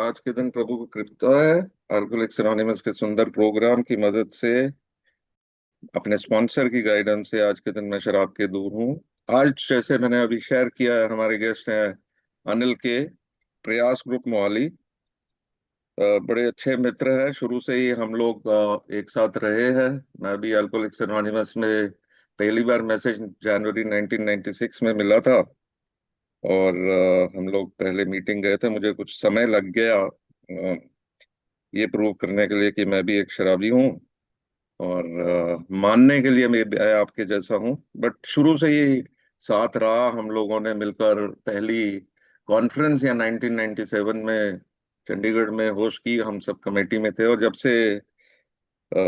आज के दिन प्रभु की कृपा है। अल्कोहलिक्स एनोनिमस के सुंदर प्रोग्राम की मदद से, अपने स्पॉन्सर की गाइडेंस से आज के दिन मैं शराब के दूर हूँ। आज जैसे मैंने अभी शेयर किया है, हमारे गेस्ट हैं अनिल के, प्रयास ग्रुप मोहाली। बड़े अच्छे मित्र हैं, शुरू से ही हम लोग एक साथ रहे हैं। मैं भी अल्कोहलिक्स एनोनिमस में पहली बार मैसेज जनवरी 1996 में मिला था। और हम लोग पहले मीटिंग गए थे, मुझे कुछ समय लग गया ये प्रूव करने के लिए कि मैं भी एक शराबी हूँ, और मानने के लिए मैं आपके जैसा हूँ। बट शुरू से ही साथ रहा। हम लोगों ने मिलकर पहली कॉन्फ्रेंस या 1997 में चंडीगढ़ में होस्ट की। हम सब कमेटी में थे, और जब से अ,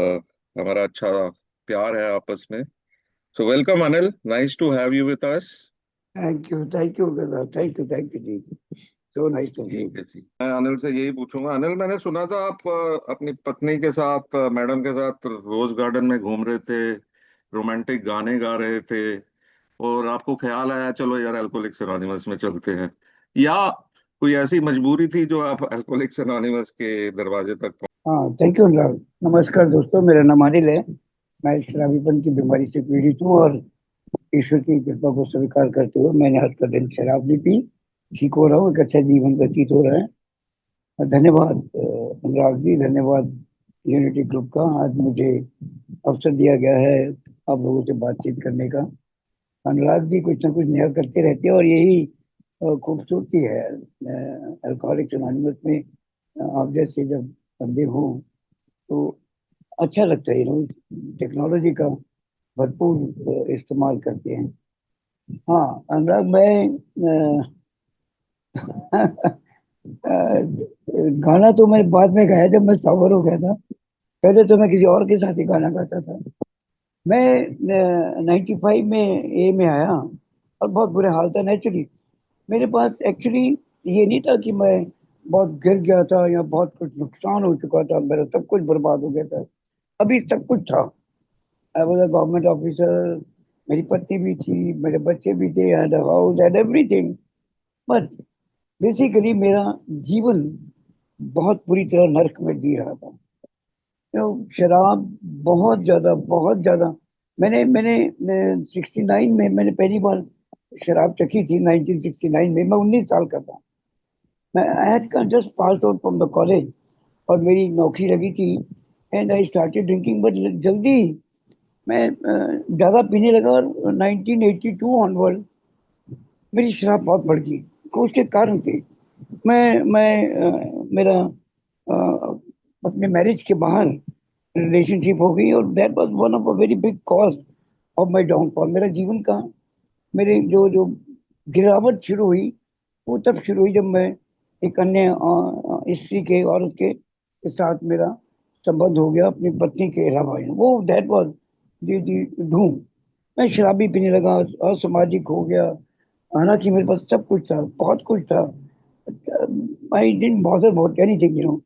हमारा अच्छा प्यार है आपस में। So welcome Anil, nice to have you with us. Thank you गदा, thank you ji. So nice to ठीक है जी। मैं अनिल से यही पूछूंगा। अनिल, मैंने सुना था आप अपनी पत्नी के साथ, मैडम के साथ रोज गार्डन में घूम रहे थे, रोमांटिक गाने गा रहे थे, और आपको ख्याल आया चलो यार अल्कोहलिक्स एनोनिमस में चलते हैं, या कोई ऐसी मजबूरी थी जो आप अल्कोहलिक्स एनोनिमस के दरवाजे तक हाँ, थैंक यू अनुराग। नमस्कार दोस्तों, मेरा नाम अनिल है। मैं शराबीपन की बीमारी से पीड़ित हूँ और ईश्वर की कृपा को स्वीकार करते हुए मैंने आज का दिन शराब नहीं पी, ठीक हो रहा हूँ, एक अच्छा जीवन व्यतीत हो रहा है। धन्यवाद अनुराग जी, धन्यवाद यूनिटी ग्रुप का। आज मुझे अवसर दिया गया है आप लोगों से बातचीत करने का। अनुराग जी कुछ ना कुछ नया करते रहते हैं और यही खूबसूरती है अल्कोहलिक्स एनोनिमस में। आप जैसे जब बंदे हो तो अच्छा लगता है, टेक्नोलॉजी का भरपूर इस्तेमाल करते हैं। हाँ अनुराग, मैं गाना तो मैंने बाद में गाया जब मैं सॉबर हो गया था। पहले तो मैं किसी और के साथ ही गाना गाता था। मैं 95 में ए में आया और बहुत बुरे हाल था नेचुरली। मेरे पास एक्चुअली ये नहीं था कि मैं बहुत गिर गया था या बहुत कुछ नुकसान हो चुका था, मेरा सब कुछ बर्बाद हो गया था। अभी सब कुछ था। I was a government officer, मेरी पत्नी भी थी, मेरे बच्चे भी थे, and house and everything. But basically मेरा जीवन बहुत बुरी तरह नर्क में जी रहा था। शराब बहुत ज्यादा। मैंने मैंने 69 में मैंने पहली बार शराब चखी थी। 1969 में मैं 19 साल का था। मैं I had just pass out from the college और मेरी नौकरी लगी थी, and I started drinking. But जल्दी मैं ज़्यादा पीने लगा और 1982 ऑनवर्ड मेरी शराब बहुत बढ़ गई। तो उसके कारण थे, मेरा अपने मैरिज के बाहर रिलेशनशिप हो गई, और that was one of a very big cause of my downfall. मेरा जीवन का मेरे जो जो गिरावट शुरू हुई वो तब शुरू हुई जब मैं एक अन्य स्त्री के, औरत के साथ मेरा संबंध हो गया अपनी पत्नी के अलावा। वो दैट वाज दी धूम। मैं शराबी पीने लगा, असामाजिक हो गया। हालांकि मेरे पास सब कुछ था, बहुत कुछ था। I didn't bother about anything,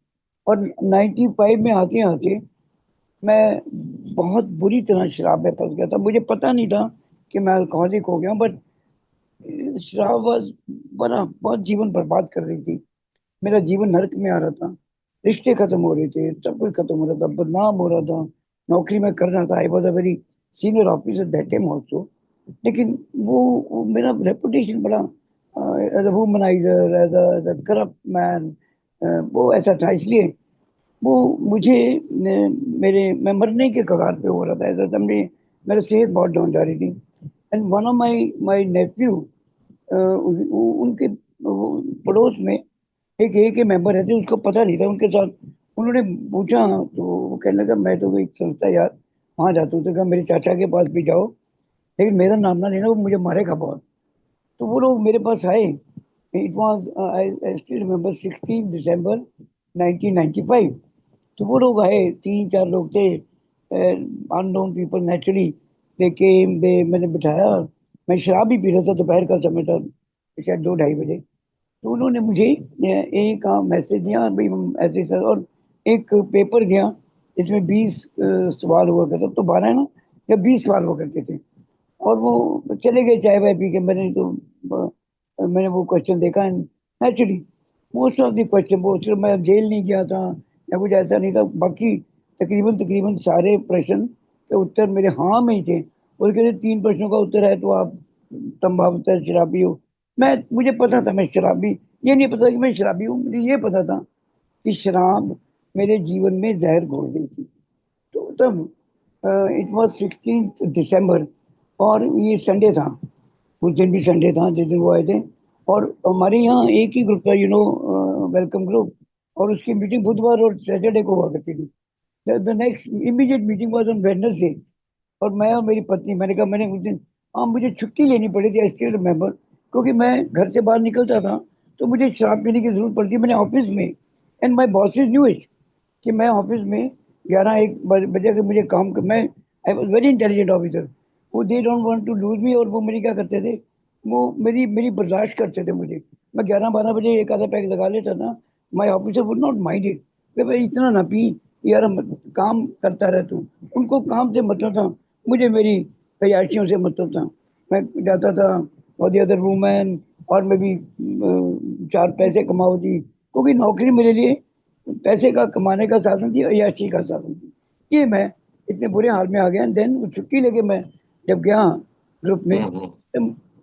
और 95 में आते आते मैं बहुत बुरी तरह शराब में फंस गया था। मुझे पता नहीं था कि मैं अल्कोहलिक हो गया, बट शराब was बड़ा बहुत जीवन बर्बाद कर रही थी। मेरा जीवन नरक में आ रहा था। रिश्ते खत्म हो रहे थे, सब कुछ खत्म हो रहा था, बदनाम हो रहा था। नौकरी में कर रहा था, I was a very senior officer that time also. लेकिन वो मेरा रेपुटेशन बड़ा as a womaniser, as a corrupt man, वो ऐसा था। इसलिए वो मुझे मैं मरने के कगार पे हो रहा था। ऐसा समझे, मेरा सेहत बहुत डाउन जा रही थी। एंड वन ऑफ माई माई नेफ्यू, उनके पड़ोस में एक के मेंबर रहते, उसको पता नहीं था। उनके साथ उन्होंने पूछा तो वो कहने लगा मैं तो एक संस्था यार वहाँ जाता हूँ। तो कहा मेरे चाचा के पास भी जाओ, लेकिन मेरा नाम ना लेना, वो मुझे मारेगा बहुत। तो वो लोग मेरे पास आए। It was I still remember 16 दिसंबर 1995। तो वो लोग आए, 3-4 लोग थे, अननोन पीपल नेचुरली। दे केम, दे मैंने बिठाया। मैं शराब भी पी रहा था, दोपहर का समय था, शायद 2-2:30 बजे। तो उन्होंने मुझे एक मैसेज दिया भाई ऐसे सर, और एक पेपर दिया। इसमें 20 सवाल हुआ करता, तो 12 है ना, या 20 सवाल हुआ करते थे। और वो चले गए चाय वाय पी के। मैंने वो क्वेश्चन देखा, naturally most of the question, वो सिर्फ मैं जेल नहीं गया था या कुछ ऐसा नहीं था, बाकी तकरीबन तकरीबन सारे प्रश्न के उत्तर मेरे हाँ में ही थे। और कहते 3 प्रश्नों का उत्तर है तो आप संभवतः शराबी हो। मैं मुझे पता था मैं शराबी, ये नहीं पता कि मैं शराबी हूँ, मुझे ये पता था कि शराब मेरे जीवन में जहर घोल रही थी। तो तब इट वॉज 16 दिसंबर, और ये संडे था, उस दिन भी संडे था जिस दिन वो आए थे। और हमारे यहाँ एक ही ग्रुप था, वेलकम ग्रुप, और उसकी मीटिंग बुधवार और सैटरडे को हुआ करती थी। The next immediate meeting was on Wednesday. और मैं और मेरी पत्नी, मैंने कहा, मैंने उस दिन, हाँ, मुझे छुट्टी लेनी पड़ी थी, आई स्टिल रिमेम्बर, क्योंकि मैं घर से बाहर निकलता था तो मुझे शराब पीने की जरूरत पड़ती है। मैंने ऑफिस में, and my bosses knew it, कि मैं ऑफिस में 11-1 बजे के मुझे काम कर, मैं I was very intelligent officer. वो they don't want to lose me, और वो मेरी क्या करते थे, वो मेरी मेरी बर्दाश्त करते थे मुझे। मैं 11-12 बजे एक आधा पैक लगा लेता था। My officer would not mind it, कि भाई इतना ना पी यार, काम करता रह तू। उनको काम से मतलब था, मुझे मेरी तैयारियों से मतलब था। मैं जाता था और द अदर वूमेन, और मैं भी 4 पैसे कमाओ जी, क्योंकि नौकरी मेरे लिए पैसे का कमाने का साधन थी, अय्याशी का साधन थी। ये मैं इतने बुरे हाल में आ गया। देन वो छुट्टी लेके मैं जब गया ग्रुप में, हम्म। तो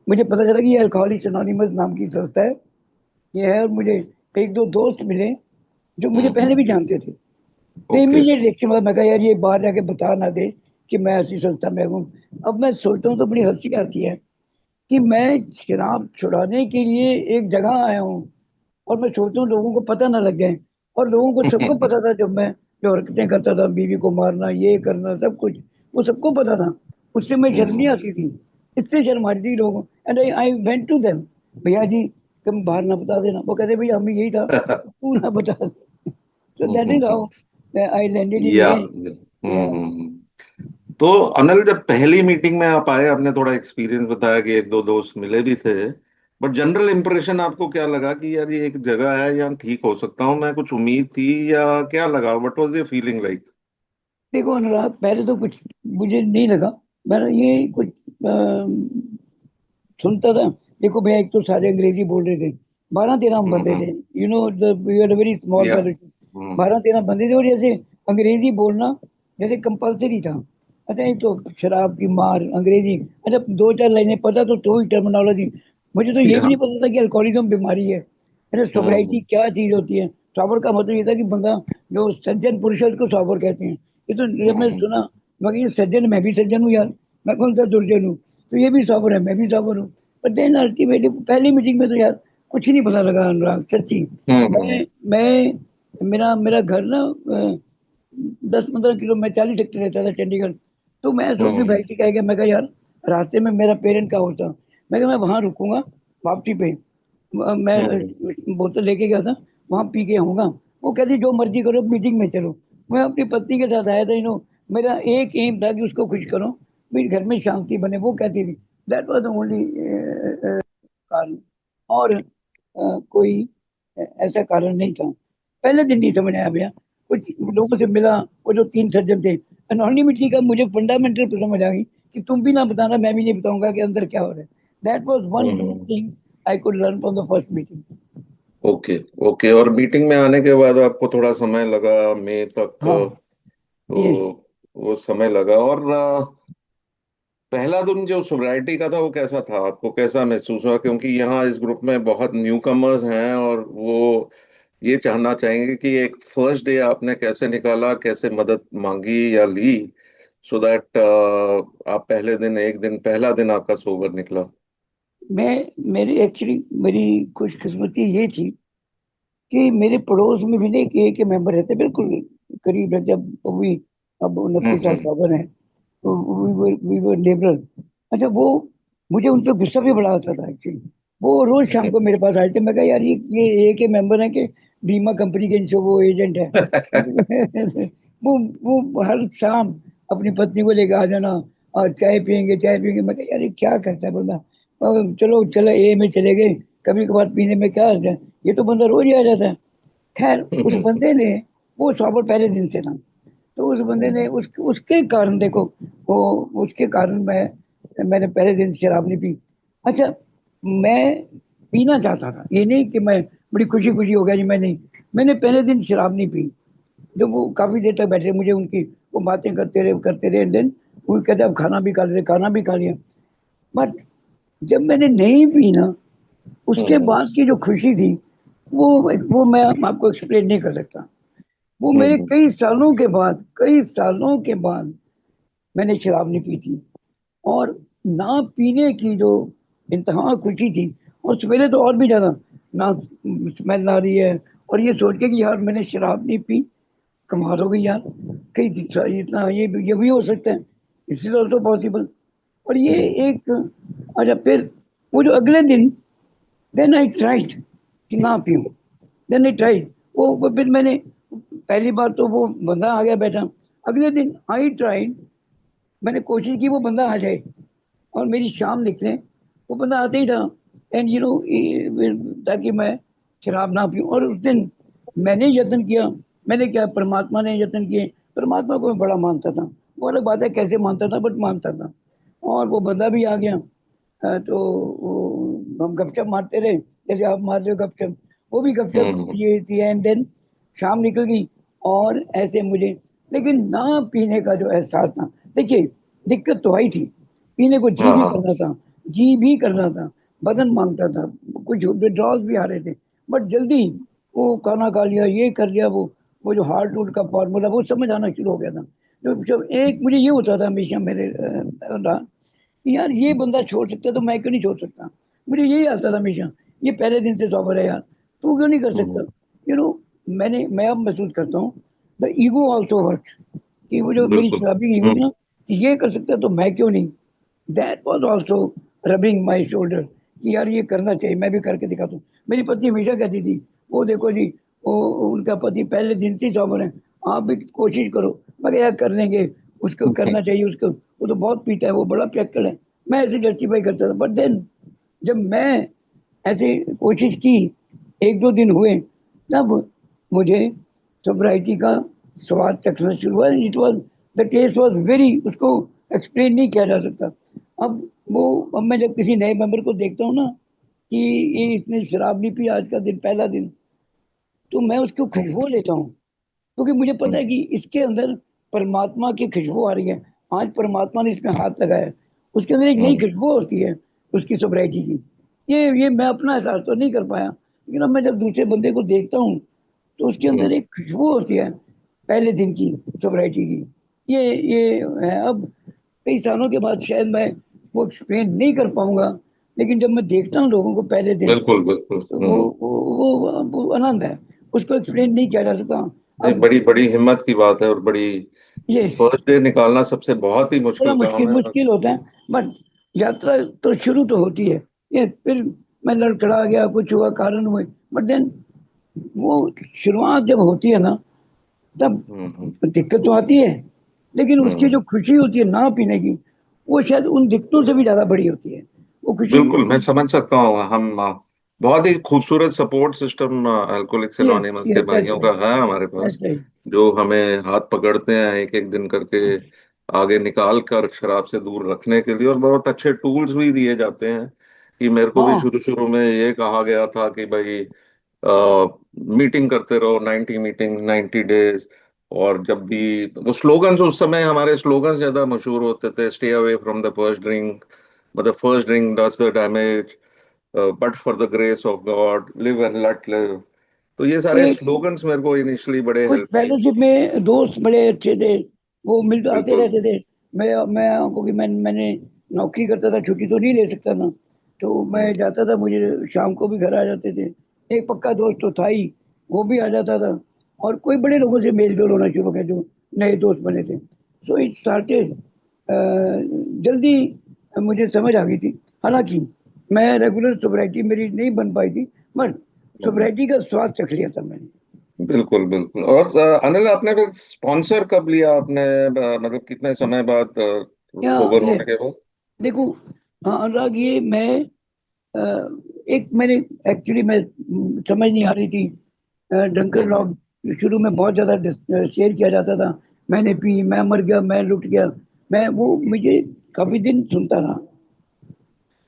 मुझे पता चला कि ये अल्कोहलिक्स एनोनिमस नाम की संस्था है, ये है। और मुझे एक दो दोस्त मिले जो मुझे पहले भी हम्म। जानते थे। मैं ओके। इमीडिएट रिएक्शन हुआ, मैं कहा यार ये बाहर जाके बता ना दे कि मैं ऐसी संस्था में हूँ। अब मैं सोचता हूँ तो बड़ी हंसी आती है कि मैं शराब छुड़ाने के लिए एक जगह आया हूँ, और मैं सोचता हूँ लोगों को पता ना लग जाए। और लोगों को सबको पता था, जब मैं जो हरकतें करता था, बीवी को मारना, ये करना, सब कुछ वो सबको पता था। उससे मैं शर्म नहीं हम्म। आती थी, इससे शर्म आती थी लोगों। And I went to them, भैया जी तुम बाहर ना बता देना। वो कहते भैया हमें यही था, तू ना बता दे। So that is how I landed in या A. Yeah. तो अनिल, जब पहली मीटिंग में आप आए, आपने थोड़ा एक्सपीरियंस बताया कि एक दो दोस्त मिले भी थे, बट जनरल इंप्रेशन आपको क्या लगा कि यार ये एक जगह है, यहाँ ठीक हो सकता हूँ मैं, कुछ उम्मीद थी या क्या लगा? What was your feeling like? देखो अनुराग, पहले तो कुछ मुझे नहीं लगा। मैं ये कुछ सुनता था। देखो भैया, एक तो सारे अंग्रेजी बोल रहे थे, 12-13 हम बंदे थे, हम्म। वी आर वेरी स्मॉल या। फैमिली। हम्म। 12-13 बंदे थे, और जैसे अंग्रेजी बोलना जैसे कंपलसरी था। अच्छा, एक तो शराब की मार अंग्रेजी। अच्छा, 2-4 लाइनें पता तो ही टर्मिनोलॉजी। मुझे तो ये भी या। नहीं पता था कि अल्कोहलिज्म बीमारी है। अच्छा, सोबराइटी हम्म। क्या चीज होती है। सॉबर का मतलब ये था कि बंदा जो सज्जन पुरुष है उसको सॉबर कहते हैं। ये तो जब मैं हम्म। सुना, मैं ये सज्जन, मैं भी सज्जन हूँ यार, मैं कौन सा दुर्जन हूँ। तो ये भी सॉबर है, मैं भी सॉबर हूँ। बट देन अल्टीमेटली पहली मीटिंग में तो यार कुछ नहीं पता लगा अनुराग, सच्ची। हम्म। मैं मेरा मेरा घर ना 10-15 किलो, मैं 40 सेक्टर रहता था चंडीगढ़। तो मैं सोच भी भाई हम्म। ठीक है क्या, मैं कहा यार रास्ते में मेरा पेरेंट का होता, मैं कहा मैं वहां रुकूंगा वापसी पे। मैं हम्म। बोतल लेके गया था, वहां पी के आऊंगा। वो कहती जो मर्जी करो, मीटिंग में चलो। मैं अपनी पत्नी के साथ आया था, मेरा एक एम था कि उसको खुश करो, मेरे घर में शांति बने, वो कहती थी। दैट वाज द ओनली कारण, और कोई ऐसा कारण नहीं था। पहले दिन नहीं समझ आया भैया। कुछ लोगों से मिला, वो जो 3 सज्जन थे, एनोनिमिटी का मुझे फंडामेंटल समझ आ गई कि तुम भी ना बताना, मैं भी नहीं बताऊंगा कि अंदर क्या हो रहा है। That was one hmm. Thing I could learn from the first meeting. Okay. Okay, और मीटिंग में आने के बाद आपको थोड़ा समय लगा, मई तक, हाँ, यस। तो वो समय लगा। और पहला दिन जो सोसाइटी का था वो कैसा था? आपको कैसा महसूस हुआ? क्योंकि यहाँ इस ग्रुप में बहुत न्यू कमर्स हैं, और वो ये चाहना चाहेंगे कि एक फर्स्ट डे आपने कैसे निकाला, कैसे मदद मांगी या ली, सो दैट आप पहले दिन, एक दिन, पहला दिन आपका सोबर निकला। मैं मेरी एक्चुअली मेरी खुशकिस्मती ये थी कि मेरे पड़ोस में भी ना एक ए के मेंबर रहते, बिल्कुल करीब है, जब वो भी अब 29 साल हम्म। का है। तो वी वर लिबरल। अच्छा, वो मुझे उन पर गुस्सा भी बड़ा आता था एक्चुअली। वो रोज शाम को मेरे पास आए थे। मैं कहा यार ये के मेंबर है कि बीमा कंपनी के इंश्योर वो एजेंट है। वो हर शाम अपनी पत्नी को लेकर आ जाना, और चाय पियेंगे, चाय पियेंगे। मैं कहा यार ये क्या करता है बंदा। चलो चलो ए में चले गए, कभी कभार पीने में क्या हर्ज है, ये तो बंदा रोज ही आ जाता है। खैर उस बंदे ने, वो सॉबर पहले दिन से था, तो उस बंदे ने उसके कारण देखो, वो उसके कारण मैंने पहले दिन शराब नहीं पी। अच्छा, मैं पीना चाहता था, ये नहीं कि मैं बड़ी खुशी खुशी हो गया जी। मैंने पहले दिन शराब नहीं पी। जब वो काफी देर तक बैठे, मुझे उनकी वो बातें करते रहे, देन वो कहते अब खाना भी खा लिया, खाना भी खा लिया। बट जब मैंने नहीं पी ना, उसके हम्म बाद की जो खुशी थी, वो मैं आपको एक्सप्लेन नहीं कर सकता। वो मेरे हम्म कई सालों के बाद मैंने शराब नहीं पी थी। और ना पीने की जो इंतहा खुशी थी, और सवेरे तो और भी ज्यादा, ना स्मेल आ रही है, और ये सोच के कि यार मैंने शराब नहीं पी, कमाल हो गई यार, कहीं इतना ये भी हो सकता है, इज ऑल्सो पॉसिबल। और ये हम्म एक, अच्छा फिर वो जो अगले दिन, देन आई ट्राइड कि ना पीऊं, देन आई ट्राइड वो फिर मैंने, पहली बार तो वो बंदा आ गया बैठा, अगले दिन आई ट्राइड, मैंने कोशिश की वो बंदा आ जाए और मेरी शाम निकले, वो बंदा आते ही था। एंड यू नो, ताकि मैं शराब ना पीऊं। और उस दिन मैंने यत्न किया, मैंने क्या, परमात्मा ने यत्न किए। परमात्मा को मैं बड़ा मानता था, वो अलग बात है कैसे मानता था, बट मानता था। और वो बंदा भी आ गया। तो हम गपशप मारते रहे, जैसे आप मार रहे हो गपशप, वो भी गपशप हम्म ये थी। एंड देन शाम निकल गई, और ऐसे मुझे, लेकिन ना पीने का जो एहसास था, देखिए दिक्कत तो आई थी, पीने को जी हाँ भी हाँ करना था, जी भी करना था, बदन मांगता था, कुछ विड्रॉल्स भी आ रहे थे, बट जल्दी वो खाना खा लिया, ये कर लिया, वो जो हार्ट रूट का फॉर्मूला वो समझ आना शुरू हो गया था। जब एक मुझे ये होता था हमेशा मेरे यार ये बंदा छोड़ सकता है तो मैं क्यों नहीं छोड़ सकता। मुझे यही आता था हमेशा, ये पहले दिन से सॉबर है यार, तू क्यों नहीं कर सकता। हम्म, यू नो, मैं अब महसूस करता हूँ, द ईगो ऑल्सो वर्क, कि वो जो मेरी बिल्कुल। शराबी ईगो थी ना, कि ये कर सकता है तो मैं क्यों नहीं। That was also rubbing my shoulder, कि यार ये करना चाहिए, मैं भी करके दिखाता हूँ। मेरी पत्नी हमेशा कहती थी, वो देखो जी, वो उनका पति पहले दिन से सॉबर है, आप भी कोशिश करो। मैं कहा, यार कर लेंगे, उसको करना चाहिए उसको, वो तो बहुत पीता है, वो बड़ा पियक्कड़ है। मैं ऐसे जस्टिफाई करता था, बट देन जब मैं ऐसे कोशिश की, एक दो दिन हुए, तब मुझे सोब्राइटी का स्वाद चखना शुरू हुआ। It was, the taste was very, उसको एक्सप्लेन नहीं किया जा सकता। अब वो, अब मैं जब किसी नए मेंबर को देखता हूँ ना, कि ये इसने शराब नहीं पी, आज का दिन पहला दिन, तो मैं उसको खुशबू लेता हूँ, क्योंकि मुझे पता है कि इसके अंदर परमात्मा की खुशबू आ रही है। आज परमात्मा ने इसमें हाथ लगाया है, उसके अंदर एक नई हम्म खुशबू होती है उसकी सोब्राइटी की। ये मैं अपना एहसास तो नहीं कर पाया, लेकिन अब मैं जब दूसरे बंदे को देखता हूँ, तो उसके अंदर एक खुशबू होती है पहले दिन की सोब्राइटी की। ये है। अब कई सालों के बाद शायद मैं वो एक्सप्लेन नहीं कर पाऊंगा, लेकिन जब मैं देखता हूँ लोगों को पहले दिन, बिल्कुल बिल्कुल। तो वो आनंद है, उसको एक्सप्लेन नहीं किया जा सकता। ये अब बड़ी बड़ी हिम्मत की बात है, और बड़ी ये फर्स्ट डे निकालना सबसे बहुत ही बड़ा मुश्किल काम मुश्किल है। मुश्किल होता है, बट यात्रा तो शुरू तो होती है। ये फिर मैं लड़खड़ा गया, कुछ हुआ, कारण हुए, बट देन वो शुरुआत जब होती है ना, तब हम्म। दिक्कत तो आती है, लेकिन उसकी जो हम्म खुशी होती है ना पीने की, वो शायद उन दिक्कतों से भी ज्यादा बड़ी होती है, वो खुशी। बिल्कुल, मैं समझ सकता हूँ। हम बहुत ही खूबसूरत support system alcoholics yes anonymous के यस, दैट्स भाइयों का राइट, है हमारे पास, दैट्स राइट। जो हमें हाथ पकड़ते हैं एक एक दिन करके आगे निकाल कर शराब से दूर रखने के लिए, और बहुत अच्छे टूल्स भी दिए जाते हैं। कि मेरे को भी हाँ, शुरू शुरू में ये कहा गया था कि भाई मीटिंग करते रहो, 90 मीटिंग 90 डेज। और जब भी वो स्लोगन्स, उस समय हमारे स्लोगन्स ज्यादा मशहूर होते थे, stay away from the first drink, मतलब first drink does the damage, but for the grace of God live and let live. तो ये सारे एक स्लोगन्स मेरे को इनिशियली बड़े कुछ हेल्प किए। फेलोशिप में दोस्त बड़े अच्छे थे, वो मिल आते बिल्कुल। रहते थे। मैं क्योंकि मैंने नौकरी करता था, छुट्टी तो नहीं ले सकता था, तो मैं हम्म जाता था, मुझे शाम को भी घर आ जाते थे। एक पक्का दोस्त तो था ही, वो भी आ जाता था। और कोई बड़े लोगों से मेल जोल होना शुरू हो गया, जो नए दोस्त बने थे। सो इट स्टार्टेड, जल्दी मुझे समझ आ गई थी। हालांकि मैं रेगुलर सोब्राइटी मेरी नहीं बन पाई थी, बट हम्म। सोब्राइटी का स्वाद चख लिया था मैंने। बिल्कुल बिल्कुल। और अनिल, आपने फिर स्पॉन्सर कब लिया आपने, मतलब कितने समय बाद, या सोबर ये होने के बाद? देखो, हाँ अनुराग, ये मैं अ, एक मैंने एक्चुअली मैं समझ नहीं आ रही थी। ड्रंकर हम्म लॉग शुरू में बहुत ज्यादा शेयर किया जाता था, मैंने पी, मैं मर गया, मैं लुट गया, मैं वो मुझे काफी दिन सुनता रहा।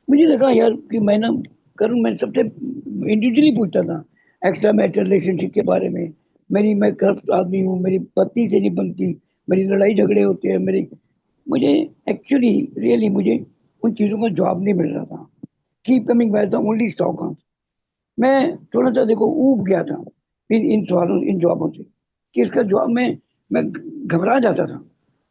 मुझे लगा यार कि मैं ना करूं, मैं सबसे इंडिविजुअली पूछता था, एक्स्ट्रा मैरिटल रिलेशनशिप के बारे में, मैं करप्ट आदमी हूँ, मेरी पत्नी से नहीं बनती, मेरी लड़ाई झगड़े होते हैं, मेरी मुझे एक्चुअली रियली मुझे उन चीज़ों का जवाब नहीं मिल रहा था। Keep coming back the only stock. मैं थोड़ा सा देखो ऊब गया था इन सवालों इन जवाबों से कि इसका जवाब मैं घबरा जाता था।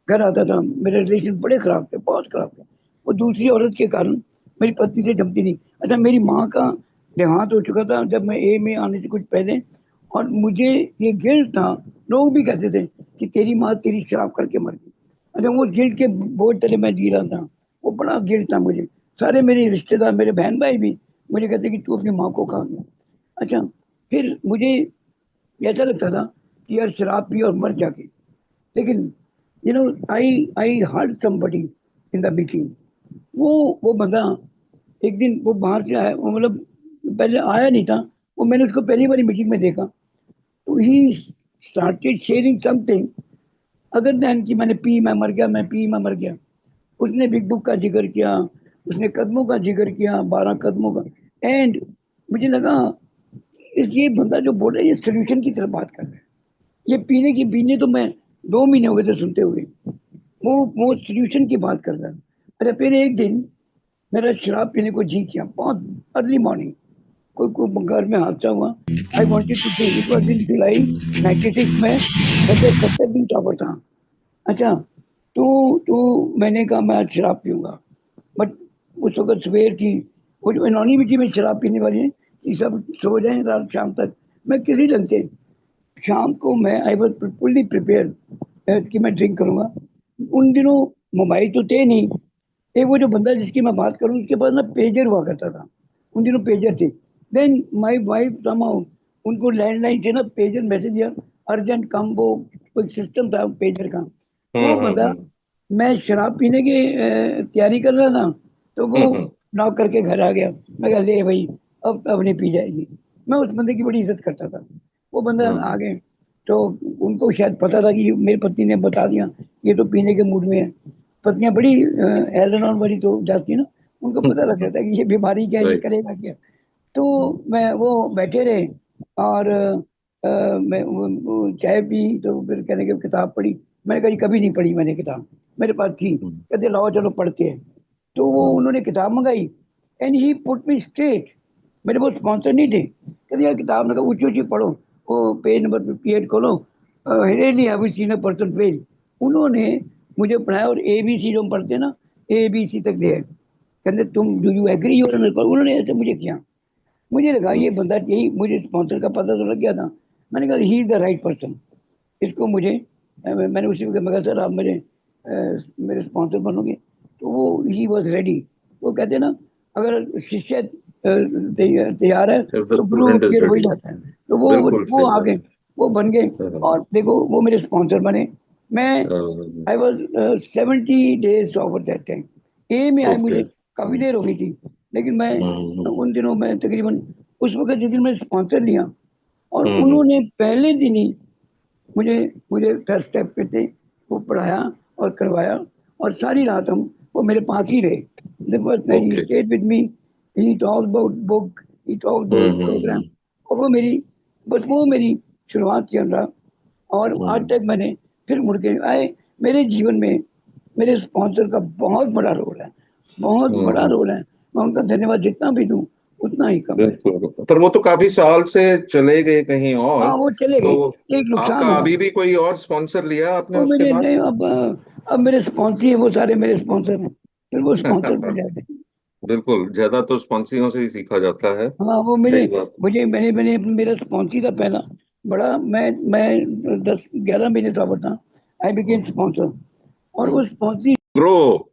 घर आता था, मेरे रिलेशन बड़े खराब थे, बहुत खराब थे। वो दूसरी औरत के कारण मेरी पत्नी से जमती नहीं। अच्छा, मेरी माँ का देहांत हो चुका था जब मैं ए में आने से कुछ पहले, और मुझे ये गिल्ट था। लोग भी कहते थे कि तेरी माँ तेरी शराब करके मर गई। अच्छा, वो गिल्ट के बोझ तले मैं जी रहा था। वो बड़ा गिल्ट था मुझे। सारे मेरे रिश्तेदार, मेरे बहन भाई भी मुझे कहते कि तू अपनी माँ को खा गया। अच्छा, फिर मुझे ऐसा लगता था कि यार शराब पी और मर जाके। लेकिन you know I heard somebody in the meeting. वो बंदा एक दिन वो बाहर से आया, वो मतलब पहले आया नहीं था। वो मैंने उसको पहली बार मीटिंग में देखा। तो he started sharing something other than कि मैंने पी मैं मर गया, मैं पी मैं मर गया। उसने बिग बुक का जिक्र किया, उसने कदमों का जिक्र किया, 12 कदमों का। एंड मुझे लगा इस ये बंदा जो बोल रहा है ये सोल्यूशन की तरफ बात कर रहा है। ये पीने तो मैं 2 महीने हो गए थे सुनते हुए। वो सोल्यूशन की बात कर रहा है। अच्छा, फिर एक दिन मेरा शराब पीने को जी किया, बहुत अर्ली मॉर्निंग। कोई घर में हादसा हुआ। I wanted to drink, it was in July 96 में। मैं 70 दिन टॉपर था। अच्छा, तो मैंने कहा मैं आज शराब पीऊंगा। बट उस वक्त सवेर थी। वो जो एनोनिमिटी में शराब पीने वाली है कि सब सो जाए रात शाम तक। मैं किसी ढंग से शाम को मैं आई वॉज फुल्ली प्रिपेयर कि मैं ड्रिंक करूंगा। उन दिनों मोबाइल तो थे नहीं। एक वो जो बंदा जिसकी मैं बात करूं उसके पास ना पेजर हुआ करता था। उन दिनों पेजर थे। देन माय वाइफ समाउ उनको लैंडलाइन से ना पेजर मैसेज या अर्जेंट कम, वो कोई सिस्टम था पेजर का। वो बंदा, हम्म। मैं शराब पीने की तैयारी कर रहा था, तो वो हम्म। नॉक करके घर आ गया। मैं कहा ले भाई, अब नहीं पी जाएगी। मैं उस बंदे की बड़ी इज्जत करता था। वो बंदा आ हम्म। गए। तो उनको शायद पता था कि मेरी पत्नी ने बता दिया ये तो पीने के मूड में है। पत्नियां बड़ी एलन वाली तो जाती है ना, उनको पता लग जाता है कि ये बीमारी क्या है, ये राइट। करेगा क्या। तो मैं वो बैठे रहे। और मैं वो चाय पी, तो फिर कहने की किताब पढ़ी। मैंने कहा कभी नहीं पढ़ी मैंने किताब, मेरे पास थी। कहते लाओ चलो पढ़ते हैं। तो वो उन्होंने किताब मंगाई। And he put me straight. मेरे वो स्पॉन्सर नहीं थे। कहते यार किताब में ऊंची ऊंची पढ़ो, वो पेज नंबर 58 खोलो, really have you seen a person fail. उन्होंने मुझे पढ़ाया। और ए बी सी जो हम पढ़ते हैं ना, ए बी सी तक दे। कहते तुम डू यू एग्री योर, उन्होंने ऐसे मुझे किया। मुझे लगा ये बंदा, यही मुझे स्पॉन्सर का पता तो लग गया था। मैंने कहा ही इज द राइट पर्सन। इसको मुझे मैंने उसी वक्त मैं कहा सर आप मेरे स्पॉन्सर बनोगे। तो वो ही वॉज रेडी। वो कहते हैं ना, अगर शिष्य तैयार है द तो गुरु स्टूडेंट इज फिर वही रेडी। जाता है। तो वो बिल्कुल वो सही आ बात गए, वो बन गए। है। और देखो वो मेरे स्पॉन्सर बने। मैं I was 70 days over that time. ए में आए ओके। मुझे काफी देर हो गई थी। लेकिन मैं उन दिनों में तकरीबन उस वक्त जिस दिन मैंने स्पॉन्सर लिया, और उन्होंने पहले दिन ही मुझे मुझे फर्स्ट स्टेप पे थे, वो पढ़ाया और करवाया। और सारी रात हम वो मेरे पास ही रहे। The first night he okay. stayed with me. He talked about book, he talked about program। और वो मेरी, बस वो मेरी शुरुआत थी अनुराग। और आज तक मैंने फिर मुड़ के आए। मेरे जीवन में मेरे स्पॉन्सर का बहुत बड़ा रोल है, बहुत बड़ा हम्म। रोल है। मैं उनका धन्यवाद जितना भी दूं उतना ही कम है। बिल्कुल, पर वो तो काफी साल से चले गए कहीं और। हाँ वो चले गए। तो एक नुकसान आपका हुआ। अभी भी कोई और स्पॉन्सर लिया आपने वो उसके मेरे बाद? नहीं, अब मेरे स्पॉन्सर है, वो सारे मेरे स्पॉन्सर हैं। फिर वो स्पॉन्सर बन जाते हैं। बिल्कुल, ज्यादा तो स्पॉन्सरियों से ही सीखा जाता है। हाँ वो मेरे, सही बात। मुझे मैंने मैंने मेरा स्पॉन्सर था पहला बड़ा। मैं 10 11 महीने था था। I became sponsor. और वो स्पॉन्सर, ग्रो।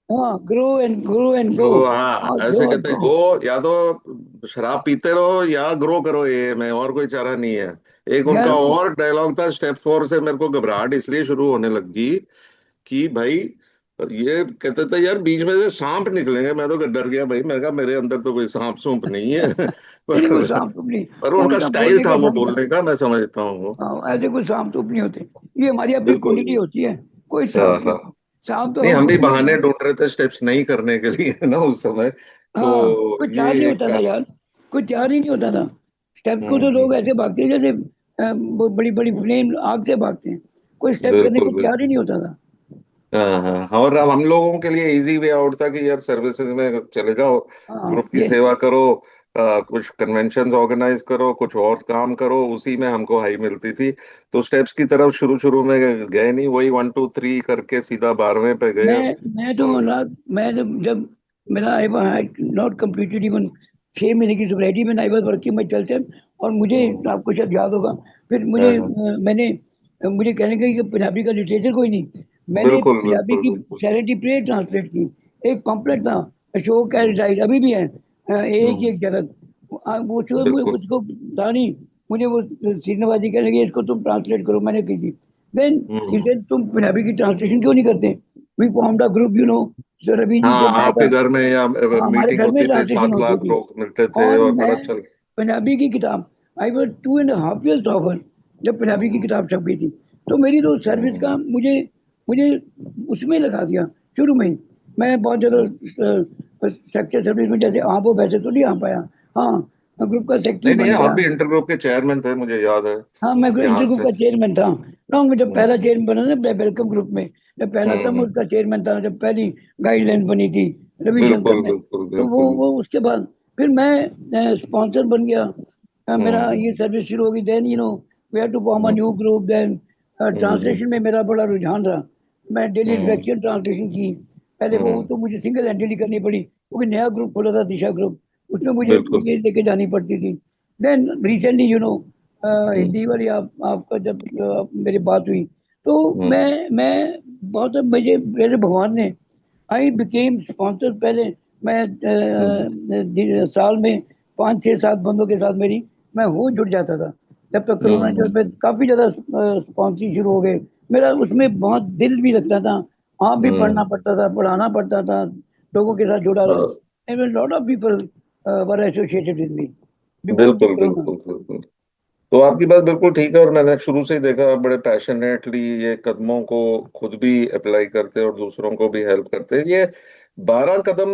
हाँ, ग्रो एंड गो। ग्रो, हाँ, और ऐसे ग्रो और कहते हैं, गो। गो या तो शराब पीते रहो या ग्रो करो, ये में और कोई चारा नहीं है। एक यार उनका और डायलॉग था, स्टेप 4 से मेरे को घबराहट इसलिए शुरू होने लगी कि भाई, ये कहते थे यार बीच में से सांप निकलेंगे। मैं तो डर गया भाई, मैं कहा मेरे अंदर तो कोई सांप सूंप नहीं है। नहीं वो पर, शाम तो नहीं, पर उनका उनका स्टाइल बोलने था का वो ढंग था। बोलने का, मैं समझता हूँ। हाँ, ऐसे कोई शाम तो नहीं होते। ये हमारी अपनी बिल्कुल। कुंडली होती है, कोई हाँ, सांप नहीं। हाँ। सांप तो नहीं, हम हम भी अपने बहाने बनाए। ढूंढ रहे थे स्टेप्स नहीं करने के लिए ना उस समय। हाँ, तो कोई ये तैयार नहीं एक होता था यार, कोई तैयार ही नहीं होता था। स्टेप्स को तो लोग हम्म। ऐसे भागते हैं जैसे वो बड़ी बड़ी प्लेन आग से भागते हैं, कोई स्टेप करने बिल्कुल को तैयार ही बिल्कुल। नहीं होता था। हाँ हाँ, और अब हम लोगों के लिए इजी वे आउट था कि यार सर्विसेज में चले जाओ, हाँ ग्रुप की ये सेवा करो, कुछ कन्वेंशन ऑर्गेनाइज करो, कुछ और काम करो, उसी में हमको हाई मिलती थी। तो स्टेप्स की तरफ शुरू शुरू में गए नहीं, वही 1 2 3 करके सीधा 12वें पे गए। मैं तो और ना, मैं जब जब मेरा आई नॉट कंप्लीटेड इवन 6 महीने की सोसाइटी में, आई वाज वर्किंग माई 12 और मुझे, हम्म, आपको शायद याद होगा, फिर मुझे हाँ हाँ, मैंने मुझे कहने का कि पंजाबी का लिटरेचर कोई नहीं, मैंने बिल्कुल पंजाबी बिल्कुल की बिल्कुल। सैनिटी प्रेयर ट्रांसलेट की। एक पम्पलेट था, अशोक का राइट, अभी भी है, एक हम्म, एक झलक। वो बिल्कुल। उसको था नहीं, मुझे वो सीनवादी कहने लगे इसको तुम ट्रांसलेट करो, मैंने की थी। Then hmm. इसे तुम पंजाबी की ट्रांसलेशन क्यों नहीं करते? We formed a group, you know, so Ravi ji थे, हाँ, मैं आपके था। घर में या हाँ, हमारे मीटिंग घर में होती थी, ट्रांसलेशन सात होती लाख थी। लोग मिलते थे और और मैं बड़ा अच्छा। पंजाबी की किताब, आई वॉज 2.5 years ऑफर, जब पंजाबी की हम्म, किताब छप गई थी। तो मेरी तो सर्विस का हम्म, मुझे मुझे उसमें लगा दिया शुरू में ही। मैं बहुत हम्म। ज़्यादा सेक्टर सर्विस में जैसे आप हो वैसे तो नहीं आ पाया। हाँ, ग्रुप का सेक्रेटरी नहीं नहीं, बन आप गया। भी इंटर ग्रुप के चेयरमैन थे, मुझे याद है हाँ, मैं यहाँ इंटर ग्रुप से। का चेयरमैन था। ना, मैं जब पहला हम्म, चेयरमैन बना ना वेलकम ग्रुप में, जब पहला था मैं हम्म। उसका चेयरमैन था, जब पहली गाइडलाइन बनी थी रविशंकर बिल्कुल ने। बिल्कुल तो बिल्कुल। वो उसके बाद फिर मैं स्पॉन्सर बन गया। मेरा हम्म, ये सर्विस शुरू हो गई। Then we had to form a hmm, new group. Then hmm, translation में मेरा बड़ा रुझान रहा। मैं डेली हम्म, रिफ्लेक्शन ट्रांसलेशन की। पहले वो हम्म। तो मुझे सिंगल हैंडली करनी पड़ी क्योंकि नया ग्रुप खोला था, दिशा ग्रुप, उसमें मुझे बिल्कुल। ये लेके जानी पड़ती थी। देन रिसेंटली हम्म, हिंदी वाली आपका जब मेरी बात हुई, तो हम्म, मैं बहुत, मुझे मेरे भगवान ने, आई बिकेम स्पॉन्सर पहले। मैं हम्म, साल में 5 6 7 बंदों के साथ मेरी, मैं हो जुड़ जाता था। जब तक कोरोना, जब हम्म, मैं काफी ज्यादा स्पॉन्सर शुरू हो गए, मेरा उसमें बहुत दिल भी लगता था। आप भी पढ़ना हम्म। पड़ता था, पढ़ाना पड़ता था, लोगों के साथ जुड़ा रहो। हाँ, and lot of people were associated with me before the बिल्कुल कोरोना। बिल्कुल बिल्कुल। तो आपकी बात बिल्कुल ठीक है, और मैंने शुरू से ही देखा आप बड़े पैशनेटली ये कदमों को खुद भी अप्लाई करते हैं और दूसरों को भी हेल्प करते हैं। ये 12 कदम,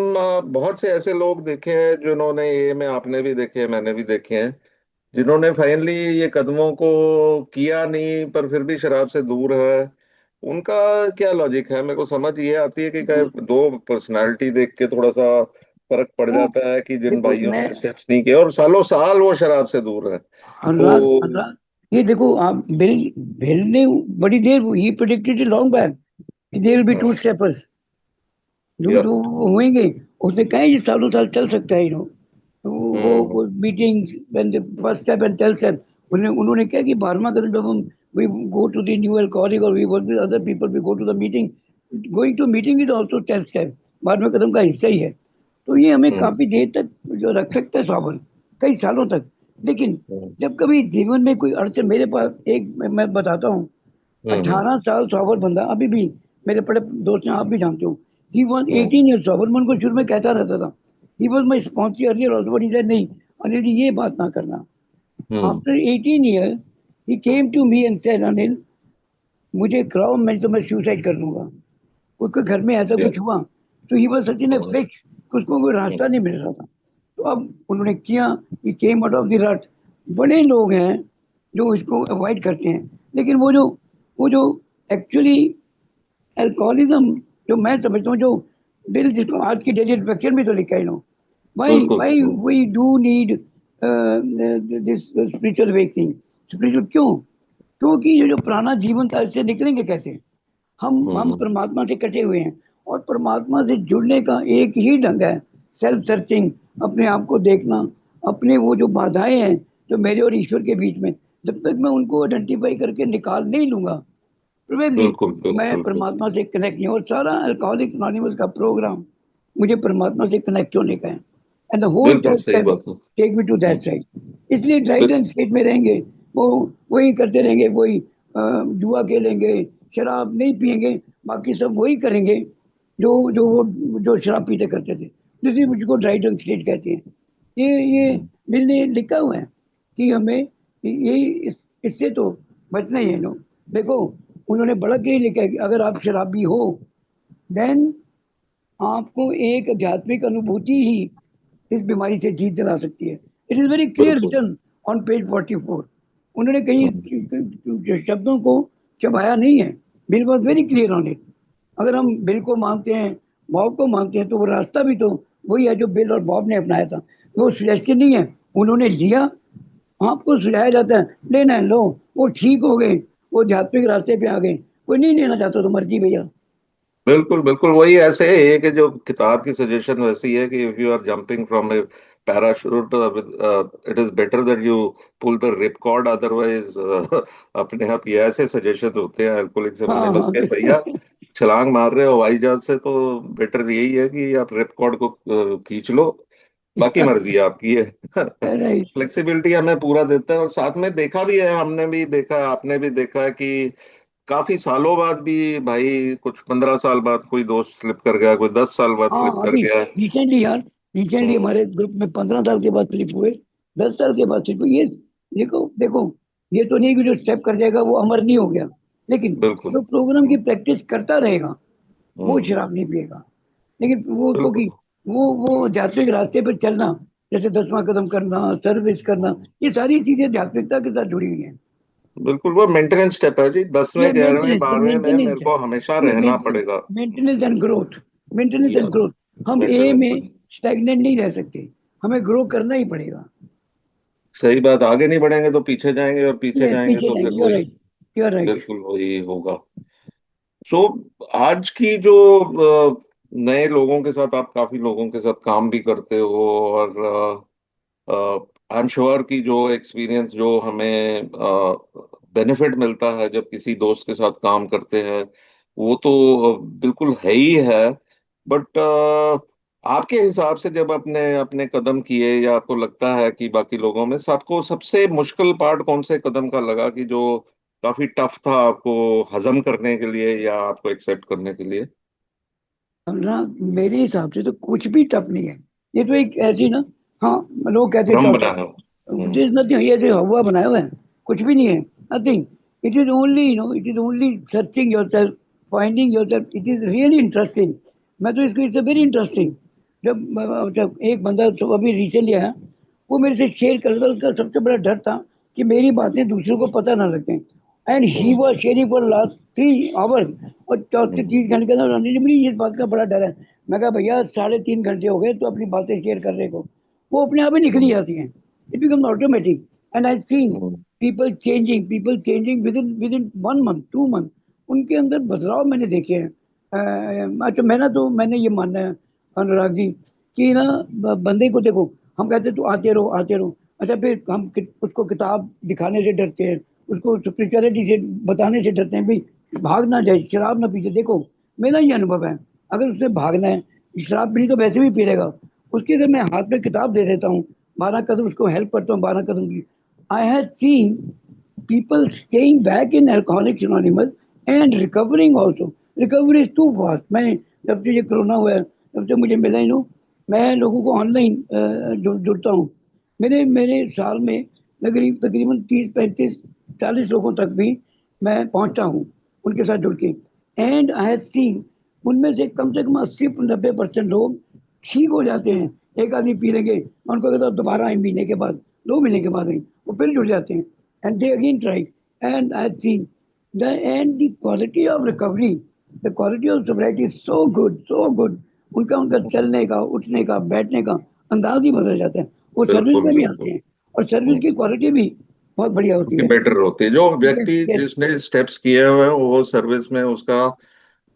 बहुत से ऐसे लोग देखे हैं जिन्होंने, ये में आपने भी देखे हैं, मैंने भी देखे हैं, जिन्होंने फाइनली ये कदमों को किया नहीं पर फिर भी शराब से दूर है। उनका क्या लॉजिक है? मेरे को समझ ये आती है कि क्या देखो, दो पर्सनालिटी देख के थोड़ा सा फर्क पड़ वो जाता है कि जिन देखो भाइयों मैं, ने स्टेप्स नहीं किए और सालों साल वो शराब से दूर है। अनुराग तो अनुराग, ये देखो आप, बिल ने बड़ी देर, he predicted long back, there will be two हाँ, स्टेपर्स जो या जो होंगे। उसने कहा ये सालों साल चल सकता है, तो हम्म, वो meetings, first step and twelfth step, उन्होंने क्या कि 12वां कदम जब हम, we go to the new alcoholic और we work with other people, we go to the meeting, going to meeting is also twelfth step, 12वें कदम का हिस्सा ही है। तो ये हमें हम्म, काफी देर तक जो रख सकता है सॉबर, कई सालों तक। लेकिन हम्म, जब कभी जीवन में कोई अड़चन, मेरे पास एक, मैं बताता हूँ, हम्म, 18 साल सॉबर बंदा अभी भी, मेरे बड़े दोस्त हैं, आप भी जानते हो। He was hmm, 18 year sober. मैं उनको शुरू में कहता रहता था, he was my sponsor earlier also, but he said नहीं अनिल जी ये बात ना करना। Hmm, after 18 year he came to me and said Anil, मुझे कराओ, मैं तो मैं सुसाइड कर लूंगा। उसके घर में ऐसा या कुछ हुआ। तो he was such in hmm, fix, उसको कोई रास्ता नहीं मिल रहा था। तो अब उन्होंने किया, ये केम आउट ऑफ द रट। बड़े लोग हैं जो इसको अवॉइड करते हैं, लेकिन वो जो एक्चुअली अल्कोहलिज्म, जो मैं समझता हूँ, जो बिल जिसको आज की डेली रिफ्लेक्शन में तो लिखा है नो, वाई बिल्कुल वाई बिल्कुल। We do need this spiritual waking. Spiritual क्यों? क्योंकि ये जो पुराना जीवन था, इससे निकलेंगे कैसे? हम हम्म, परमात्मा से कटे हुए हैं, और परमात्मा से जुड़ने का एक ही ढंग है, सेल्फ सर्चिंग, अपने आप को देखना। अपने वो जो बाधाएं हैं जो मेरे और ईश्वर के बीच में, जब तक मैं उनको आइडेंटिफाई करके निकाल नहीं लूंगा, प्रोबेबली बिल्कुल मैं बिल्कुल बिल्कुल। परमात्मा से कनेक्ट नहीं। और सारा अल्कोहलिक एनोनिमस का प्रोग्राम मुझे परमात्मा से कनेक्ट होने का है। एंड द होल बिल्कुल सही टाइम बात है। Take me to that side. इसलिए ड्राइव एंड स्टेट में रहेंगे, वो वही करते रहेंगे, वही जुआ खेलेंगे, शराब नहीं पिएंगे, बाकी सब वही करेंगे जो शराब पीते करते थे। जिसलिए मुझको ड्राइव एंड स्टेट कहते हैं। ये हम्म, मिलने लिखा हुआ है कि हमें ये इससे तो बचना ही है नो। देखो, उन्होंने बड़ा के लिखा है कि अगर आप शराबी हो, देन आपको एक आध्यात्मिक अनुभूति ही इस बीमारी से जीत दिला सकती है। इट इज वेरी क्लियर बिल्कुल। Return on page 44। उन्होंने कहीं शब्दों को चबाया नहीं है। Bill was very clear on it. अगर हम बिल को मानते हैं, बॉब को मानते हैं, तो वो रास्ता भी तो वही है जो बिल और बॉब ने अपनाया था। वो सुजेस्टेड नहीं है, उन्होंने लिया। आपको सुझाया जाता है लेना है, लो। वो ठीक हो गए, वो आध्यात्मिक रास्ते पे आ गए। कोई नहीं लेना चाहता तो मर्जी भैया। बिल्कुल बिल्कुल, वही ऐसे है कि जो किताब की सजेशन वैसी है कि if you are jumping from a parachute, it is better that you pull the rip cord, otherwise अपने आप ये ऐसे सजेशन होते हैं अल्कोहलिक्स हाँ अनोनिमस हाँ। के, भैया छलांग मार रहे हो हवाई जहाज से तो बेटर यही है कि आप रिप कॉर्ड को खींच लो, बाकी मर्जी आपकी है। राइट। फ्लेक्सिबिलिटी हमें पूरा देता है, और साथ में देखा भी है, हमने भी देखा, आपने भी देखा है कि काफी सालों बाद भी भाई, कुछ 15 साल बाद कोई दोस्त स्लिप कर गया, कोई 10 साल बाद हाँ, स्लिप कर अभी गया। रिसेंटली यार, रिसेंटली हम्म, हमारे ग्रुप में 15 साल के बाद स्लिप हुए, 10 साल के बाद स्लिप हुए। ये देखो देखो, ये तो नहीं कि जो स्टेप कर जाएगा वो अमर नहीं हो गया, लेकिन बिल्कुल। जो प्रोग्राम की प्रैक्टिस करता रहेगा वो हम्म, शराब नहीं पिएगा। लेकिन वो उसको बिल्कुल। की वो आध्यात्मिक रास्ते पर चलना, जैसे 10वां कदम करना, सर्विस करना, हम्म, ये सारी चीजें आध्यात्मिकता के साथ जुड़ी हुई हैं। बिल्कुल, वो मेंटेनेंस स्टेप है जी, ये 10वें 11वें मेंटेनेंस, ये 12वें में मेंटेनेंस मेरे है। को हमेशा ये रहना पड़ेगा। Maintenance and growth, maintenance and yes, growth. हम ए मेंटेनेंस। में स्टैग्नेंट नहीं रह सकते, हमें ग्रो करना ही पड़ेगा। सही बात, आगे नहीं बढ़ेंगे तो पीछे जाएंगे, और पीछे ये जाएंगे पीछे तो फिर जाएंगे, यू आर वही, राइट, यू आर राइट। बिल्कुल वही होगा। सो आज की जो नए लोगों के साथ, आप काफी लोगों के साथ काम भी करते हो, और आई एम श्योर कि जो एक्सपीरियंस जो हमें बेनिफिट मिलता है जब किसी दोस्त के साथ काम करते हैं, वो तो बिल्कुल है ही है। बट आपके हिसाब से जब आपने अपने कदम किए, या आपको लगता है कि बाकी लोगों में से आपको सबसे मुश्किल पार्ट कौन से कदम का लगा, कि जो काफी टफ था आपको हजम करने के लिए या आपको एक्सेप्ट करने के लिए? ना, मेरे हिसाब से तो कुछ भी टफ नहीं है। ये तो एक ऐसी ना, हाँ, लोग कहते हैं भ्रम टफ, बनाया हो। हम्म, दिस नथिंग, ये जो हवा बनाया हुआ है, कुछ भी नहीं है, nothing. It is only, it is only searching your self, finding your self. It is really interesting. मैं तो इसको, इट्स वेरी इंटरेस्टिंग। जब एक बंदा तो अभी रिसेंटली आया, वो मेरे से शेयर कर रहा था, उसका सबसे बड़ा डर था कि मेरी बातें दूसरों को पता ना लगे। And he hmm, was sharing for last 3 hour, और चौथे हम्म, 3 घंटे के अंदर मुझे इस बात का बड़ा डर है। मैं कहा भैया 3.5 घंटे हो गए तो अपनी बातें शेयर करने को, वो अपने आप ही निकली हम्म, जाती हैं। It becomes automatic. And I seen hmm, people changing with in 1 month, 2 month. उनके अंदर बदलाव मैंने देखे हैं। अच्छा, मैंने ये मानना है अनुराग जी, कि ना, बंदे को देखो, हम कहते हैं तू आते रहो आते रहो। अच्छा, फिर हम उसको किताब दिखाने से डरते हैं, उसको स्पिरिचुअलिटी से बताने से डरते हैं, भाई भाग ना जाए, शराब ना पीछे। देखो, मेरा ये अनुभव है, अगर उसने भागना है, शराब पीनी तो वैसे भी पी लेगा। उसके अगर मैं हाथ में किताब दे देता हूँ, 12 कदम उसको हेल्प करता हूँ, 12 कदम की, I have seen people staying back in Alcoholics Anonymous and recovering also. Recovery is too fast. मैं जब से ये कोरोना हुआ है, तब से मुझे मिला ही नो, मैं लोगों को ऑनलाइन जुड़ता हूँ। मेरे मेरे साल में तकरीबन 30, 35, 40 लोगों तक भी मैं पहुंचता हूँ उनके साथ जुड़ के। एंड आई हैव सीन उनमें से कम 80-90% लोग ठीक हो जाते हैं। एक आदमी पी लेंगे, मैं उनको कहता हूँ दोबारा आए महीने के बाद, 2 महीने के बाद आई, वो फिर जुड़ जाते हैं। And they again try. And I've seen the quality of recovery, the quality of sobriety is so good, so good. उनका उनका चलने का, उठने का, बैठने का अंदाज ही बदल जाता है। वो सर्विस बिल्कुल में भी बिल्कुल। आते हैं, और सर्विस की क्वालिटी भी बहुत बढ़िया होती की है। बेटर होती है, जो यस व्यक्ति यस। जिसने स्टेप्स किए हुए हैं वो सर्विस में उसका,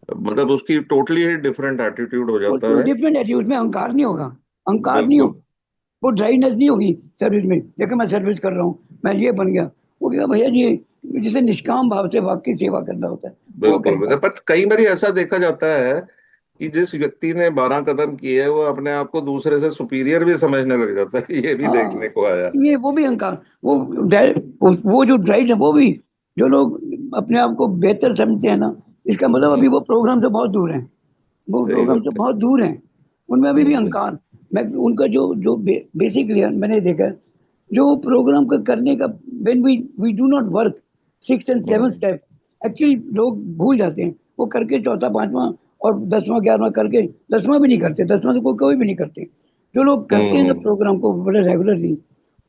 मतलब उसकी टोटली डिफरेंट एटीट्यूड हो वो जाता तो है। डिफरेंट है, उसमें अहंकार नहीं होगा, अहंकार नहीं बिल्कुल होगा। वो ड्राइनेस नहीं होगी सर्विस में। देखो मैं सर्विस कर रहा हूँ, मैं ये बन गया। वो कहेगा भैया जी, जिसे निष्काम भाव से वाकई सेवा करना होता है, वो बिल्कुल करेगा। बिल्कुल। पर कई बार ऐसा देखा जाता है कि जिस व्यक्ति ने 12 कदम किए है वो अपने आप को दूसरे से सुपीरियर भी समझने लग जाता है, ये भी देखने हाँ, को आया। ये वो भी अहंकार, वो वो जो ड्राइव है, वो भी, जो लोग अपने आप को बेहतर समझते हैं ना, इसका मतलब अभी वो प्रोग्राम से बहुत दूर है, वो सही प्रोग्राम से बात है। बहुत दूर है। उनमें अभी भी हम्म, अहंकार। मैं उनका जो बेसिकली मैंने देखा है, जो प्रोग्राम का करने का, when we do not work 6 and 7 step, actually लोग भूल जाते हैं। वो करके चौथा पांचवा और 10वां 11वां करके, 10वां भी नहीं करते, 10वां तो कोई कोई भी नहीं करते। जो लोग करते हैं ना हम्म, प्रोग्राम को बड़े रेगुलरली,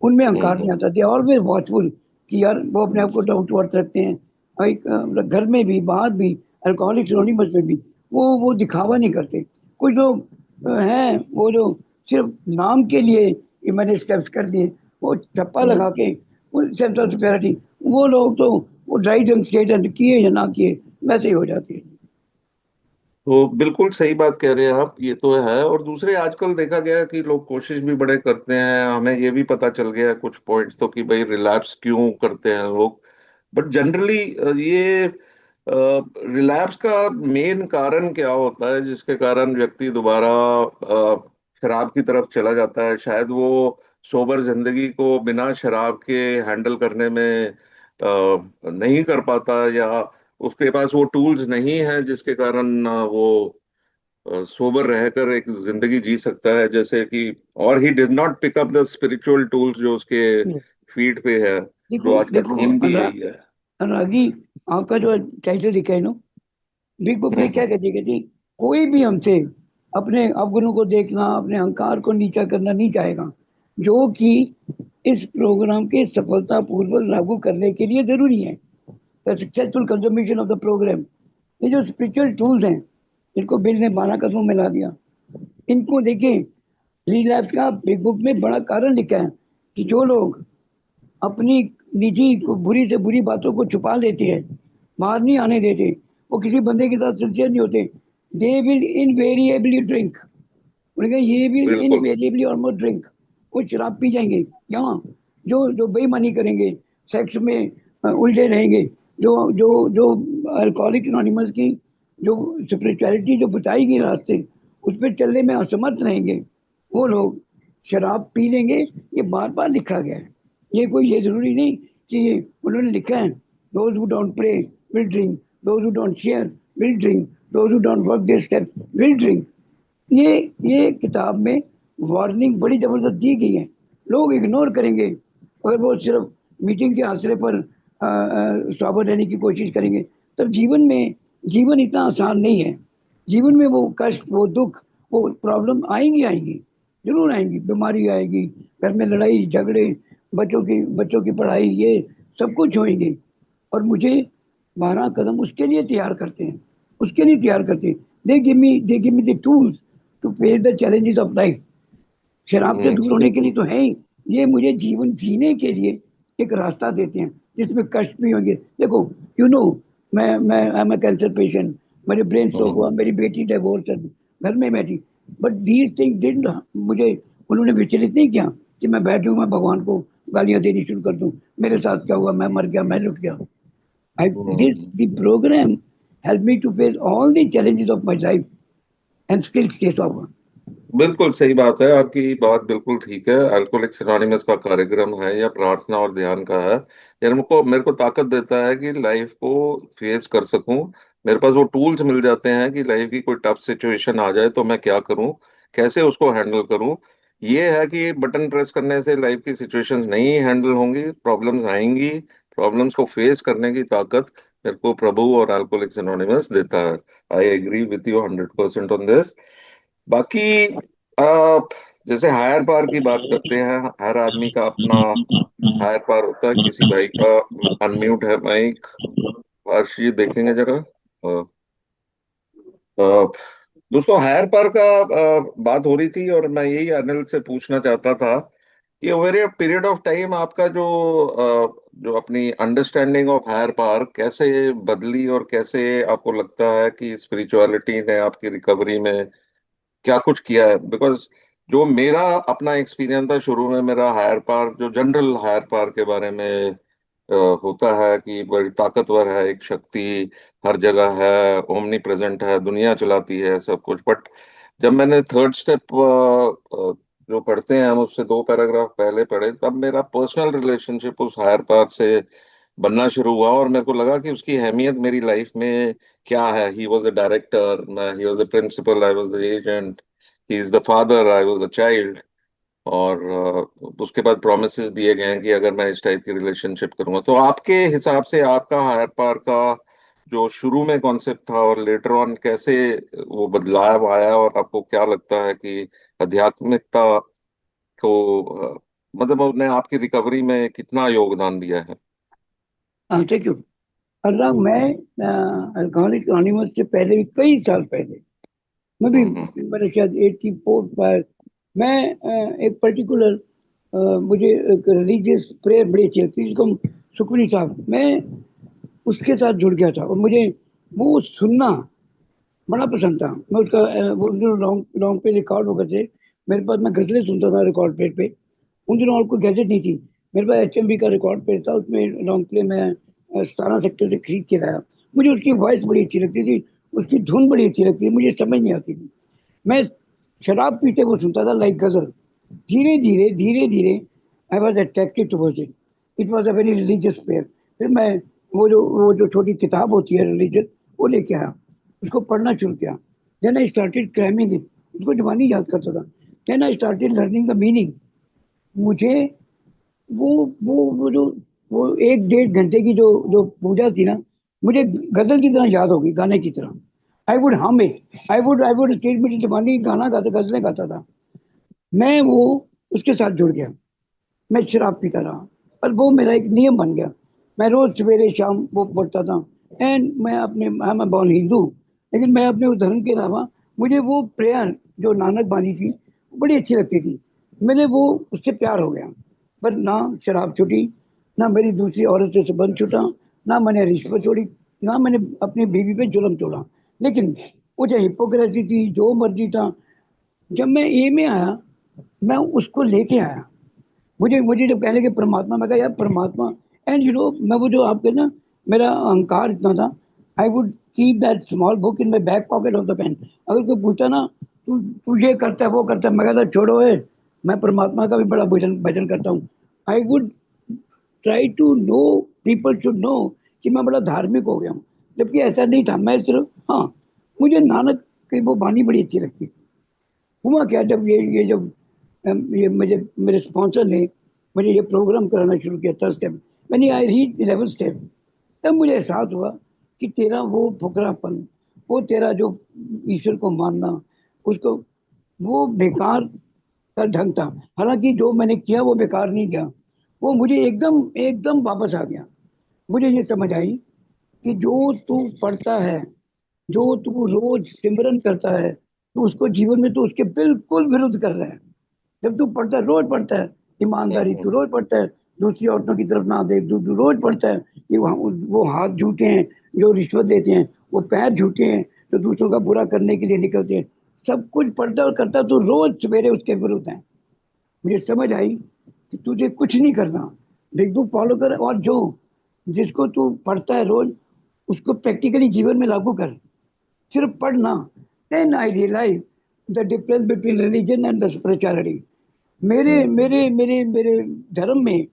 उनमें अहंकार नहीं हम्म। आता। दे ऑलवेज वॉचफुल कि यार वो अपने आप को डाउन टू अर्थ रखते हैं। और मतलब घर में भी बाहर भी, अल्कोहलिक एनोनिमस में भी वो दिखावा नहीं करते। कुछ लोग हैं वो जो सिर्फ नाम के लिए कि मैंने स्टेप्स कर लिए, वो ठप्पा लगा के वो सेंस ऑफ सिक्योरिटी, वो लोग तो वो राइट एंड स्टेट एंड किए या ना किए वैसे ही हो जाते हैं। तो बिल्कुल सही बात कह रहे हैं आप, ये तो है। और दूसरे आजकल देखा गया है कि लोग कोशिश भी बड़े करते हैं, हमें ये भी पता चल गया है कुछ पॉइंट्स तो कि भाई रिलैप्स क्यों करते हैं लोग। बट जनरली ये रिलैप्स का मेन कारण क्या होता है जिसके कारण व्यक्ति दोबारा शराब की तरफ चला जाता है? शायद वो सोबर जिंदगी को बिना शराब के हैंडल करने में नहीं कर पाता, या उसके पास वो टूल्स नहीं है जिसके कारण वो सोबर रहकर एक जिंदगी जी सकता है, जैसे कि और he did not pick up the spiritual tools जो उसके फीड पे है, जो देखो आज का देखो थीम भी यही है। अनुरागी, आपका जो टाइटल लिखा है ना, बिग बुक में क्या हम्म। कहती है, कोई भी हमसे अपने अवगुणों को देखना, अपने अहंकार को नीचा करना नहीं चाहेगा, जो कि इस प्रोग्राम के सफलता पूर्वक लागू करने के लिए जरूरी है। The successful consumption of the programme, ये जो स्पिरिचुअल टूल्स हैं, इनको बिल ने 12 कदमों में ला दिया। इनको देखें, रिलैप्स का बिग बुक में बड़ा कारण लिखा है कि जो लोग अपनी निजी को बुरी से बुरी बातों को छुपा लेते हैं, बाहर नहीं आने देते, वो किसी बंदे के साथ सिंसियर नहीं होते, दे विल इनवेरिएबली ड्रिंक। उन्होंने कहा ये विल बिल्कुल इनवेरिएबली ऑलमोस्ट ड्रिंक, वो शराब पी जाएंगे। यहाँ जो जो बेईमानी करेंगे, सेक्स में उलझे रहेंगे, जो जो जो अल्कोहलिक एनोनिमस की जो स्पिरिचुअलिटी जो बताएगी रास्ते, उस पर चलने में असमर्थ रहेंगे, वो लोग शराब पी लेंगे। ये बार बार लिखा गया है, ये कोई ये जरूरी नहीं कि ये उन्होंने लिखा है those who don't pray will drink, those who don't share will drink, those who don't work their steps will drink. ये ये किताब में वार्निंग बड़ी जबरदस्त दी गई है। लोग इग्नोर करेंगे, अगर वो सिर्फ मीटिंग के आसरे पर सॉबर रहने की कोशिश करेंगे, तब जीवन इतना आसान नहीं है। जीवन में वो कष्ट, वो दुख, वो प्रॉब्लम आएंगी आएंगी, जरूर आएंगी। बीमारी आएगी, घर में लड़ाई झगड़े, बच्चों की पढ़ाई, ये सब कुछ होंगे। और मुझे 12 कदम उसके लिए तैयार करते हैं, उसके लिए तैयार करते हैं। They give me the tools to face the challenges of life. शराब से दूर होने के लिए तो है ही, ये मुझे जीवन जीने के लिए एक रास्ता देते हैं जिसमें कष्ट भी होंगे। देखो, यू नो, मैं आई एम कैंसर पेशेंट, मेरे ब्रेन स्ट्रोक हुआ, हम्म मेरी बेटी डिवोर्स है, घर में बैठी। बट दीज थिंग डिड मुझे उन्होंने विचलित नहीं किया कि मैं बैठूं, मैं भगवान को गालियां देनी शुरू कर दूं, मेरे साथ क्या हुआ, मैं मर गया, मैं लुट गया। This hmm. the program helped me to face all the challenges of my life and still stay sober. बिल्कुल सही बात है, आपकी बात बिल्कुल ठीक है। अल्कोहलिक्स एनोनिमस का कार्यक्रम है या प्रार्थना और ध्यान का है, यार मेरे को ताकत देता है कि लाइफ को फेस कर सकूं। मेरे पास वो टूल्स मिल जाते हैं कि लाइफ की कोई टफ सिचुएशन आ जाए तो मैं क्या करूं, कैसे उसको हैंडल करूं। ये है कि बटन प्रेस करने से लाइफ की सिचुएशंस नहीं हैंडल होंगी, प्रॉब्लम्स आएंगी। प्रॉब्लम्स को फेस करने की ताकत मेरे को प्रभु और अल्कोहलिक्स एनोनिमस देता है। I agree with you 100% on this. बाकी आप जैसे हायर पावर की बात करते हैं, हर आदमी का अपना हायर पावर होता है। किसी भाई का अनम्यूट है माइक, अर्शी देखेंगे जरा। अ, अ, दोस्तों हायर पावर का बात हो रही थी और मैं यही अनिल से पूछना चाहता था कि over a period of time आपका जो अपनी अंडरस्टैंडिंग ऑफ हायर पावर कैसे बदली, और कैसे आपको लगता है कि स्पिरिचुअलिटी ने आपकी रिकवरी में क्या कुछ किया है? बिकॉज जो मेरा अपना एक्सपीरियंस था शुरू में, मेरा हायर पावर जो जनरल हायर पावर के बारे में होता है कि बड़ी ताकतवर है एक शक्ति, हर जगह है, ओमनी प्रेजेंट है, दुनिया चलाती है सब कुछ। बट जब मैंने थर्ड स्टेप जो पढ़ते हैं हम उससे 2 पैराग्राफ पहले पढ़े, तब मेरा पर्सनल रिलेशनशिप उस हायर पावर से बनना शुरू हुआ और मेरे को लगा कि उसकी अहमियत मेरी लाइफ में क्या है। ही वॉज द डायरेक्टर, मैं he was the principal, I was the agent, he is the father, I was the child. और उसके बाद प्रोमिसेस दिए गए हैं कि अगर मैं इस टाइप की रिलेशनशिप करूंगा। तो आपके हिसाब से आपका हायर पावर का जो शुरू में कॉन्सेप्ट था और लेटर ऑन कैसे वो बदलाव आया, और आपको क्या लगता है कि आध्यात्मिकता को मतलब उसने आपकी रिकवरी में कितना योगदान दिया है? हाँ, थैंक यू। अल्लाह, मैं अल्कोहलिक अनोनिमस से पहले भी, कई साल पहले, मैं भी, हम्म। मैंने शायद 84 पर, मैं एक पर्टिकुलर, मुझे एक रिलीजियस प्रेयर बड़ी अच्छी लगती है, जिसको हम सुखमनी साहब, मैं उसके साथ जुड़ गया था और मुझे वो सुनना बड़ा पसंद था। मैं उसका वो जो लॉन्ग लॉन्ग पे रिकॉर्ड होकर थे मेरे पास, मैं गजलें सुनता था रिकॉर्ड प्लेट पे। उन दिनों और कोई गैजेट नहीं थी, मेरे पास HMV का रिकॉर्ड प्लेट था, उसमें लॉन्ग प्ले में 17 सेक्टर से खरीद के लाया। मुझे उसकी वॉइस बड़ी अच्छी लगती थी, उसकी धुन बड़ी अच्छी लगती थी, मुझे समझ नहीं आती थी। मैं शराब पीते वो सुनता था, लाइक गजल। धीरे धीरे धीरे धीरे I was attracted towards it. It was a very religious prayer. फिर मैं वो जो छोटी किताब होती है रिलीजन, वो लेके आया, उसको पढ़ना शुरू किया। Then I started cramming it, उसको जवानी याद करता था। Then I started learning the meaning. मुझे वो वो जो वो 1 डेढ़ घंटे की जो जो पूजा थी ना, मुझे गजल की तरह याद होगी, गाने की तरह। आई वुड हम इट, आई वुड स्टेज में जवानी गाना गाता, गजलें गाता था। मैं वो उसके साथ जुड़ गया। मैं शराब पीता रहा, पर वो मेरा एक नियम बन गया। मैं रोज सवेरे शाम वो पढ़ता था। एंड मैं अपने, आई एम बॉर्न हिंदू, लेकिन मैं अपने उस धर्म के अलावा, मुझे वो प्रेयर जो नानक बानी थी, वो बड़ी अच्छी लगती थी। मेरे वो उससे प्यार हो गया। पर ना शराब छूटी, ना मेरी दूसरी औरतों से संबंध छूटा, ना मैंने रिश्वत छोड़ी, ना मैंने अपनी बीवी पे जुल्म तोड़ा। लेकिन वो जो हिपोक्रेसी थी, जो मर्जी था, जब मैं ए में आया, मैं उसको लेके आया। मुझे मुझे जब कहने के परमात्मा, मैं कहा यार परमात्मा। एंड मैं वो जो आपके ना, मेरा अहंकार इतना था, I would keep that small book in my back pocket of the pen. अगर कोई पूछता ना, तू तू ये करता है वो करता है, मैं कहता छोड़ो है, मैं परमात्मा का भी बड़ा भजन भजन करता हूँ। I would try to know, people should know कि मैं बड़ा धार्मिक हो गया हूँ, जबकि ऐसा नहीं था। मैं सिर्फ, हाँ, मुझे नानक की वो बानी बड़ी अच्छी लगती थी। हुआ क्या, जब ये जब ये मुझे मेरे स्पॉन्सर ने मुझे ये प्रोग्राम कराना शुरू किया था स्टेप, मैंने आई रीच 11 स्टेप, तब मुझे एहसास हुआ कि तेरा वो फुकरापन, वो तेरा जो ईश्वर को मानना, उसको, वो बेकार का ढंग था। हालांकि जो मैंने किया वो बेकार नहीं किया, वो मुझे एकदम एकदम वापस आ गया। मुझे ये समझ आई कि जो तू पढ़ता है, जो तू रोज सिमरन करता है, तो उसको जीवन में तो उसके बिल्कुल विरुद्ध कर रहा है। जब तू पढ़ता है, रोज पढ़ता है, ईमानदारी, तू रोज पढ़ता है, दूसरी औरतों की तरफ ना देख, तू रोज पढ़ता है कि वो हाथ झूठे हैं जो रिश्वत देते हैं, वो पैर झूठे हैं जो दूसरों का बुरा करने के लिए निकलते हैं। सब कुछ पढ़ता और करता, तो रोज सवेरे उसके विरुद्ध है। मुझे समझ आई कि तुझे कुछ नहीं करना, बिग बुक फॉलो कर, और जो जिसको तू पढ़ता है रोज, उसको प्रैक्टिकली जीवन में लागू कर। सिर्फ पढ़ना। Then I realise the difference between religion and the spirituality. मेरे हम्म। मेरे मेरे मेरे धर्म में,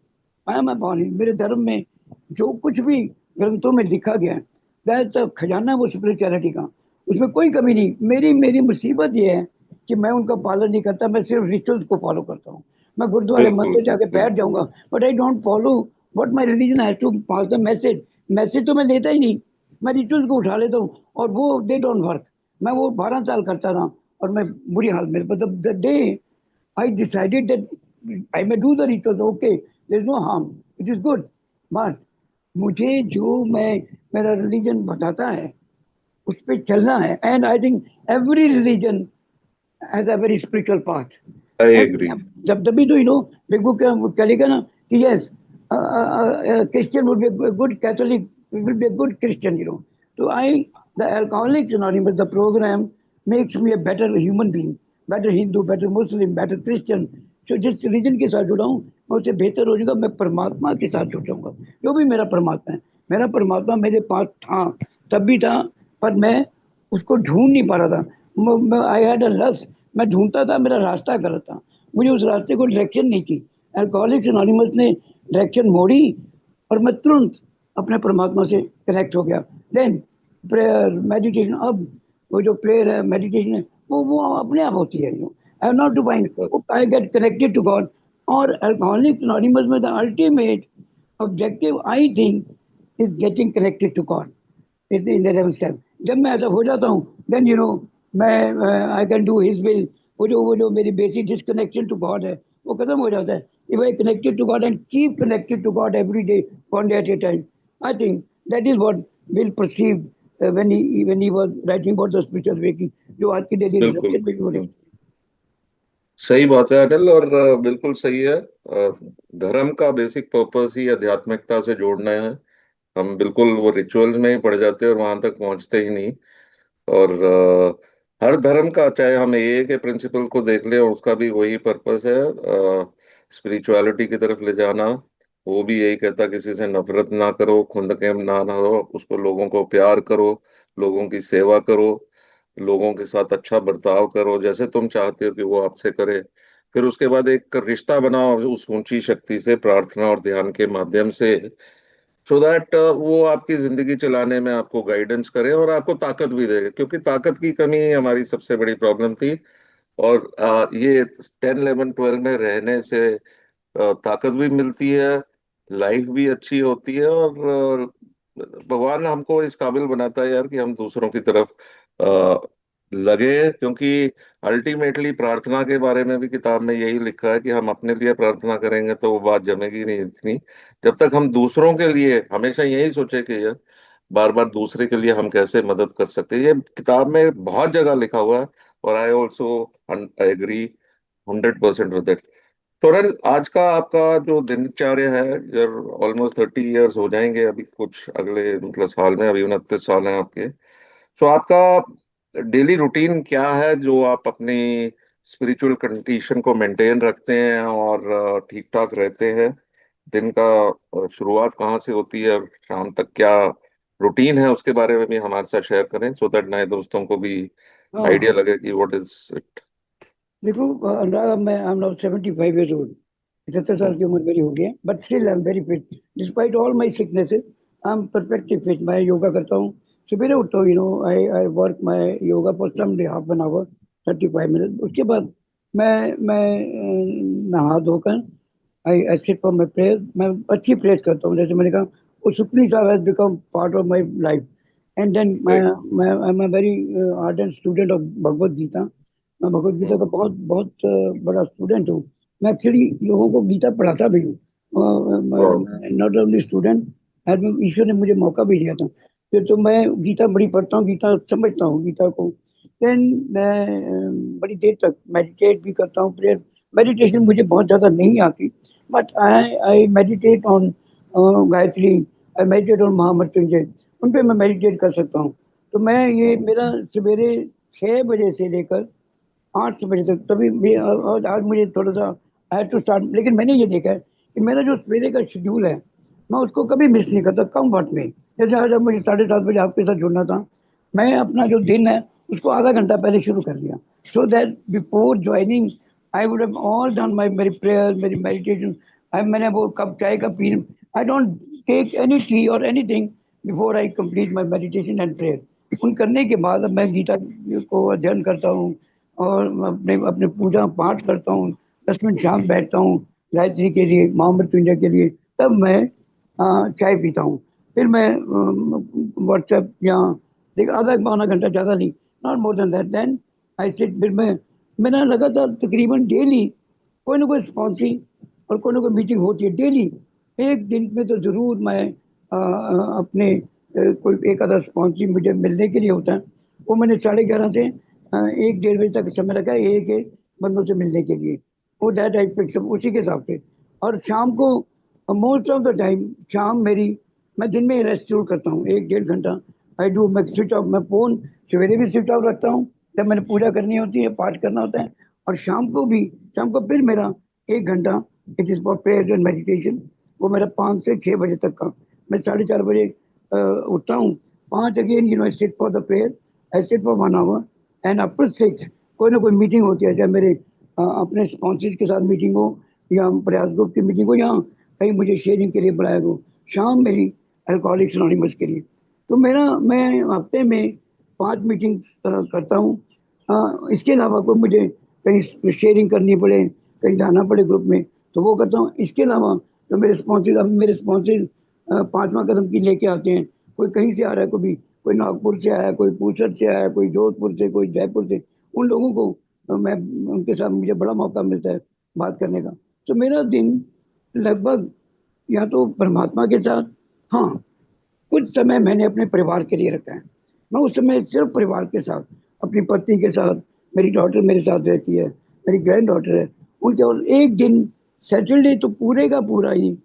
आई एम मेरे धर्म में जो कुछ भी ग्रंथों में लिखा गया है, दैट खजाना वो स्पिरिचुअलिटी का, उसमें कोई कमी नहीं। मेरी मेरी मुसीबत ये है कि मैं उनका पालन नहीं करता, मैं सिर्फ रिचुअल्स को फॉलो करता हूँ। मैं गुरुद्वारे बिल्कुल मंदिर जाके बैठ बिल्कुल। जाऊंगा, but I don't follow what my religion has to pass the message. Message तो मैं लेता ही नहीं, मैं रिचुअल्स को उठा लेता हूँ, और वो दे डोंट वर्क। मैं वो 12 साल करता रहा, और मैं बुरी हाल, मेरे मतलब the day I decided that I may do the rituals, okay, there's no harm, it is good. But मुझे जो मैं, मेरा रिलीजन बताता है, उस पे चलना है। And I think every religion has a very spiritual path. I and agree. जब तभी तो बिग बुक कहेगा ना कि yes, Christian would be good Catholic, will be good Christian, तो I, the alcoholics anonymous, the program makes me a better human being, better Hindu, better Muslim, better Christian. तो जिस religion के साथ जुड़ा हूँ, मैं उससे बेहतर हो जाऊंगा, मैं परमात्मा के साथ जुड़ जाऊंगा। जो भी मेरा परमात्मा है, मेरा परमात्मा मेरे पास था, तब भी था, पर मैं उसको ढूंढ नहीं पा रहा था। आई हैड अ लस्ट, मैं ढूंढता था, मेरा रास्ता गलत था, मुझे उस रास्ते को डायरेक्शन नहीं थी। अल्कोहलिक्स एनोनिमस ने डायरेक्शन मोड़ी, और मैं तुरंत अपने परमात्मा से कनेक्ट हो गया। देन प्रेयर मेडिटेशन, अब वो जो प्रेयर है, मेडिटेशन है, वो अपने आप होती है। I have not to find, I get connected to God. और अल्कोहलिक्स एनोनिमस में the ultimate objective I think is getting connected to God in the 11th step. जब मैं ऐसा हो जाता हूँ, देन मैं I can do his will. वो जो मेरी बेसिक डिस्कनेक्शन टू गॉड है, वो खत्म हो जाता है। if I connected to God and keep connected to God every day, one day at a time, I think that is what Bill perceived when he was writing about the spiritual awakening, जो आज की daily बिल्कुल। Redemption में भी हो रही है। सही बात है अनिल, और बिल्कुल सही है। धर्म का बेसिक पर्पस ही आध्यात्मिकता से जोड़ना है। हम बिल्कुल वो रिचुअल्स में ही पड़ जाते हैं और वहां तक पहुंचते ही नहीं। और हर धर्म का, चाहे हम ए के प्रिंसिपल को देख लें, उसका भी वही पर्पस है, स्पिरिचुअलिटी की तरफ ले जाना। वो भी यही कहता, किसी से नफरत ना करो, खुंद के ना हो, उसको लोगों को प्यार करो, लोगों की सेवा करो, लोगों के साथ अच्छा बर्ताव करो जैसे तुम चाहते हो कि वो आपसे करे। फिर उसके बाद एक रिश्ता बनाओ उस ऊंची शक्ति से, प्रार्थना और ध्यान के माध्यम से, सो दैट वो आपकी जिंदगी चलाने में आपको गाइडेंस करे और आपको ताकत भी दे, क्योंकि ताकत की कमी हमारी सबसे बड़ी प्रॉब्लम थी। और ये 10 11 12 में रहने से ताकत भी मिलती है, लाइफ भी अच्छी होती है, और भगवान हमको इस काबिल बनाता है यार कि हम दूसरों की तरफ लगे। क्योंकि अल्टीमेटली प्रार्थना के बारे में भी किताब में यही लिखा है कि हम अपने लिए प्रार्थना करेंगे तो वो बात जमेगी नहीं इतनी, जब तक हम दूसरों के लिए हमेशा यही सोचे कि यार बार बार दूसरे के लिए हम कैसे मदद कर सकते हैं। ये किताब में बहुत जगह लिखा हुआ है, और I also agree 100% with it. थोड़ा आज का आपका जो दिनचर्या है यार, ऑलमोस्ट 30 इयर्स हो जाएंगे अभी कुछ अगले मतलब साल में, अभी 29 साल हैं आपके। तो आपका डेली रूटीन क्या है जो आप अपनी स्पिरिचुअल कंडीशन को मेंटेन रखते हैं और ठीक ठाक रहते हैं? दिन का शुरुआत कहाँ से होती है और शाम तक क्या रूटीन है, उसके बारे में भी हमारे साथ शेयर करें, सो दैट नए दोस्तों को भी हाँ आइडिया हाँ, लगे कि व्हाट इज इट। देखो अनुराग, अब मैं I M now 75 years old, 75 साल की उम्र मेरी हो गई है, but still I am very fit despite all my sicknesses. I am perfectly fit. मैं योगा करता हूँ, सवेरे उठता हूँ, I I work my yoga for some day, half an hour, 35 minute. उसके बाद मैं नहा धोकर I I sit for my prayer. मैं अच्छी प्रेयर करता हूँ, जैसे मैंने कहा, वो Sukhmani Sahib has become part of my life. And then मैं I am very ardent student of Bhagavad Gita. मैं भगवत गीता का बहुत बहुत बड़ा स्टूडेंट हूँ। मैं एक्चुअली लोगों को गीता पढ़ाता भी हूँ, नॉट ओनली स्टूडेंट। ईश्वर ने मुझे मौका भी दिया था। फिर तो मैं गीता बड़ी पढ़ता हूँ, गीता समझता हूँ गीता को। देन मैं बड़ी देर तक मेडिटेट भी करता हूँ, प्रेयर। मेडिटेशन मुझे बहुत ज़्यादा नहीं आती, but I I meditate on Gayatri, I meditate on Mahamrityunjay. उन पे मैं मेडिटेट कर सकता हूँ। तो मैं ये मेरा सवेरे 6 बजे से लेकर 8 बजे तक, तभी भी और आज मुझे थोड़ा सा आई टू स्टार्ट, लेकिन मैंने ये देखा है कि मेरा जो सवेरे का शेड्यूल है, मैं उसको कभी मिस नहीं करता कम वक्त में। जैसे आज मुझे 7:30 बजे आपके साथ जुड़ना था, मैं अपना जो दिन है उसको आधा घंटा पहले शुरू कर दिया, so that before joining I would have all done my मेरी प्रेयर, मेरी मेडिटेशन। मैंने वो कप चाय का पी, I don't take any tea और anything before I complete my meditation and prayer. उन करने के बाद अब मैं गीता को अध्ययन करता हूँ और अपने अपने पूजा पाठ करता हूँ। 10 मिनट शाम बैठता हूँ गायत्री के लिए, महामृत्युंजय के लिए। तब मैं चाय पीता हूँ। फिर मैं व्हाट्सएप या देख आधा पौना घंटा, ज़्यादा नहीं, not more than that. Then I sit. फिर मैं मेरा लगातार तकरीबन डेली कोई ना कोई स्पॉन्सिंग और कोई ना कोई मीटिंग होती है डेली। एक दिन में तो जरूर मैं अपने कोई एक आधा स्पॉन्सिंग मुझे मिलने के लिए होता है। वो मैंने 11:30 से 1 1:30 बजे तक समय रखा है एक एक बंदों से मिलने के लिए। वो दैट आई पिक्स अप उसी के हिसाब से। और शाम को मोस्ट ऑफ द टाइम शाम मेरी, मैं दिन में रेस्ट जरूर करता हूँ 1 1.5 घंटा। आई डू, मैं स्विच ऑफ, मैं फोन सवेरे भी स्विच ऑफ रखता हूँ जब मैंने पूजा करनी होती है, पाठ करना होता है। और शाम को भी, शाम को फिर मेरा 1 घंटा it is for prayer and meditation. वो मेरा 5 से 6 बजे तक का। मैं 4:30 बजे उठता हूँ। 5 again I sit for the prayer, I sit for 1 hour. And after 6 कोई ना कोई मीटिंग होती है, चाहे मेरे अपने स्पॉन्सर्स के साथ मीटिंग हो, या प्रयास ग्रुप की मीटिंग हो, या कहीं मुझे शेयरिंग के लिए बुलाया हो। शाम मेरी अल्कोहलिक्स एनोनिमस के लिए। तो मेरा, मैं हफ्ते में 5 मीटिंग करता हूँ। इसके अलावा कोई मुझे कहीं शेयरिंग करनी पड़े, कहीं जाना पड़े ग्रुप में, तो वो करता हूँ। इसके अलावा जो मेरे स्पॉन्सर, अब मेरे स्पॉन्सर 5वां कदम की लेके आते हैं। कोई कहीं से आ रहा है, कोई नागपुर से आया, कोई पूसर से आया, कोई जोधपुर से, कोई जयपुर से। उन लोगों को मैं, उनके साथ मुझे बड़ा मौका मिलता है बात करने का। तो मेरा दिन लगभग या तो परमात्मा के साथ, हाँ कुछ समय मैंने अपने परिवार के लिए रखा है। मैं उस समय सिर्फ परिवार के साथ, अपनी पत्नी के साथ, मेरी डॉटर मेरे साथ रहती है, मेरी ग्रैंड डॉटर है, उनके, और एक दिन सैटरडे तो पूरे का पूरा ही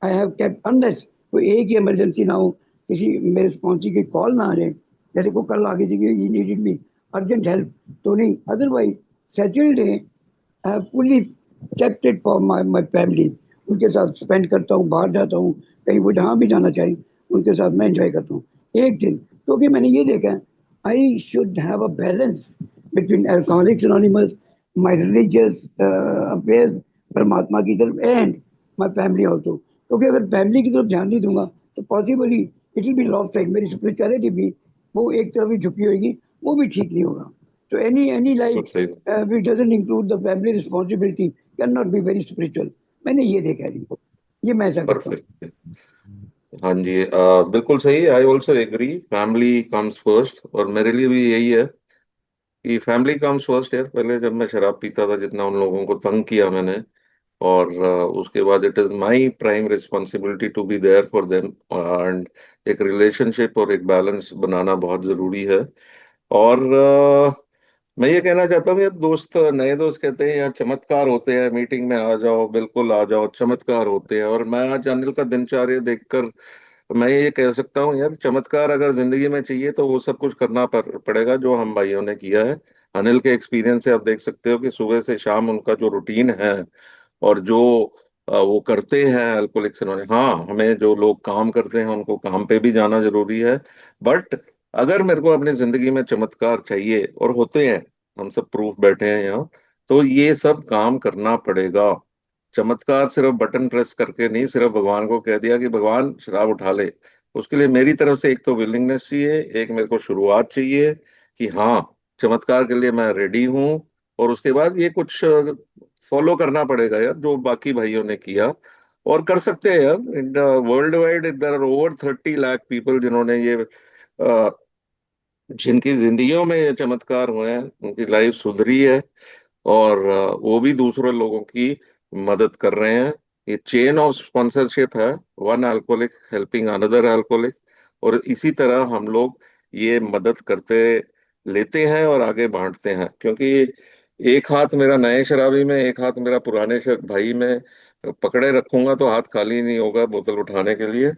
आई हैव केप्ट, अनलेस कोई एक ही इमरजेंसी ना हो, किसी मेरे स्पॉन्सी की कॉल ना आ जाए, जैसे को कल आगे थी कि he needed me urgent help, तो नहीं, otherwise Saturday I have fully kept it for my family. उनके साथ स्पेंड करता हूँ, बाहर जाता हूँ, कहीं वो जहाँ भी जाना चाहिए उनके साथ मैं एंजॉय करता हूँ एक दिन। क्योंकि मैंने ये देखा है, I should have a balance between alcoholics anonymous, my religious affair, परमात्मा की तरफ, एंड माय फैमिली ऑल्सो। क्योंकि अगर फैमिली की तरफ ध्यान नहीं दूंगा तो possibly it will be lost time, मेरी स्पिरिचुअलिटी भी वो एक तरफ ही झुकी होगी, वो भी ठीक नहीं होगा। तो एनी कुछ लाइफ सही। which doesn't include the family responsibility cannot be very spiritual। मैंने ये देखा है जी, ये मैं ऐसा करता हूँ। परफेक्ट। हाँ जी, बिल्कुल सही। I also agree, family comes first, और मेरे लिए भी यही है कि फैमिली कम्स फर्स्ट यार। पहले जब मैं शराब पीता था, जितना उन लोगों को तंग किया मैंने, और उसके बाद it is my prime responsibility to be there for them. And एक रिलेशनशिप और एक बैलेंस बनाना बहुत जरूरी है। और मैं ये कहना चाहता हूँ यार, दोस्त, नए दोस्त कहते हैं यार चमत्कार होते हैं, मीटिंग में आ जाओ, बिल्कुल आ जाओ, चमत्कार होते हैं। और मैं आज अनिल का दिनचर्या देखकर मैं ये कह सकता हूँ यार, चमत्कार अगर जिंदगी में चाहिए तो वो सब कुछ करना पड़ेगा जो हम भाइयों ने किया है। अनिल के एक्सपीरियंस से आप देख सकते हो कि सुबह से शाम उनका जो रूटीन है, और जो वो करते हैं अल्कोहलिक्स एनोनिमस। हाँ, हमें जो लोग काम करते हैं उनको काम पे भी जाना जरूरी है, बट अगर मेरे को अपनी जिंदगी में चमत्कार चाहिए, और होते हैं, हम सब प्रूफ बैठे हैं यहाँ, तो ये सब काम करना पड़ेगा। चमत्कार सिर्फ बटन प्रेस करके नहीं, सिर्फ भगवान को कह दिया कि भगवान शराब उठा ले। उसके लिए मेरी तरफ से एक तो विलिंगनेस चाहिए, एक मेरे को शुरुआत चाहिए कि हाँ, चमत्कार के लिए मैं रेडी हूँ। और उसके बाद ये कुछ फॉलो करना पड़ेगा यार, जो बाकी भाइयों ने किया और कर सकते हैं यार। In world wide there are over 30 lakh people जिन्होंने ये जिनकी जिंदगियों में ये चमत्कार हुए हैं, उनकी लाइफ सुधरी है, और वो भी दूसरे लोगों की मदद कर रहे हैं। ये चेन ऑफ स्पॉन्सरशिप है, one alcoholic helping another alcoholic. और इसी तरह हम लोग ये मदद करते लेते हैं और आगे बांटते हैं, क्योंकि एक हाथ मेरा नए शराबी में, एक हाथ मेरा पुराने भाई में पकड़े रखूंगा तो हाथ खाली नहीं होगा बोतल उठाने के लिए।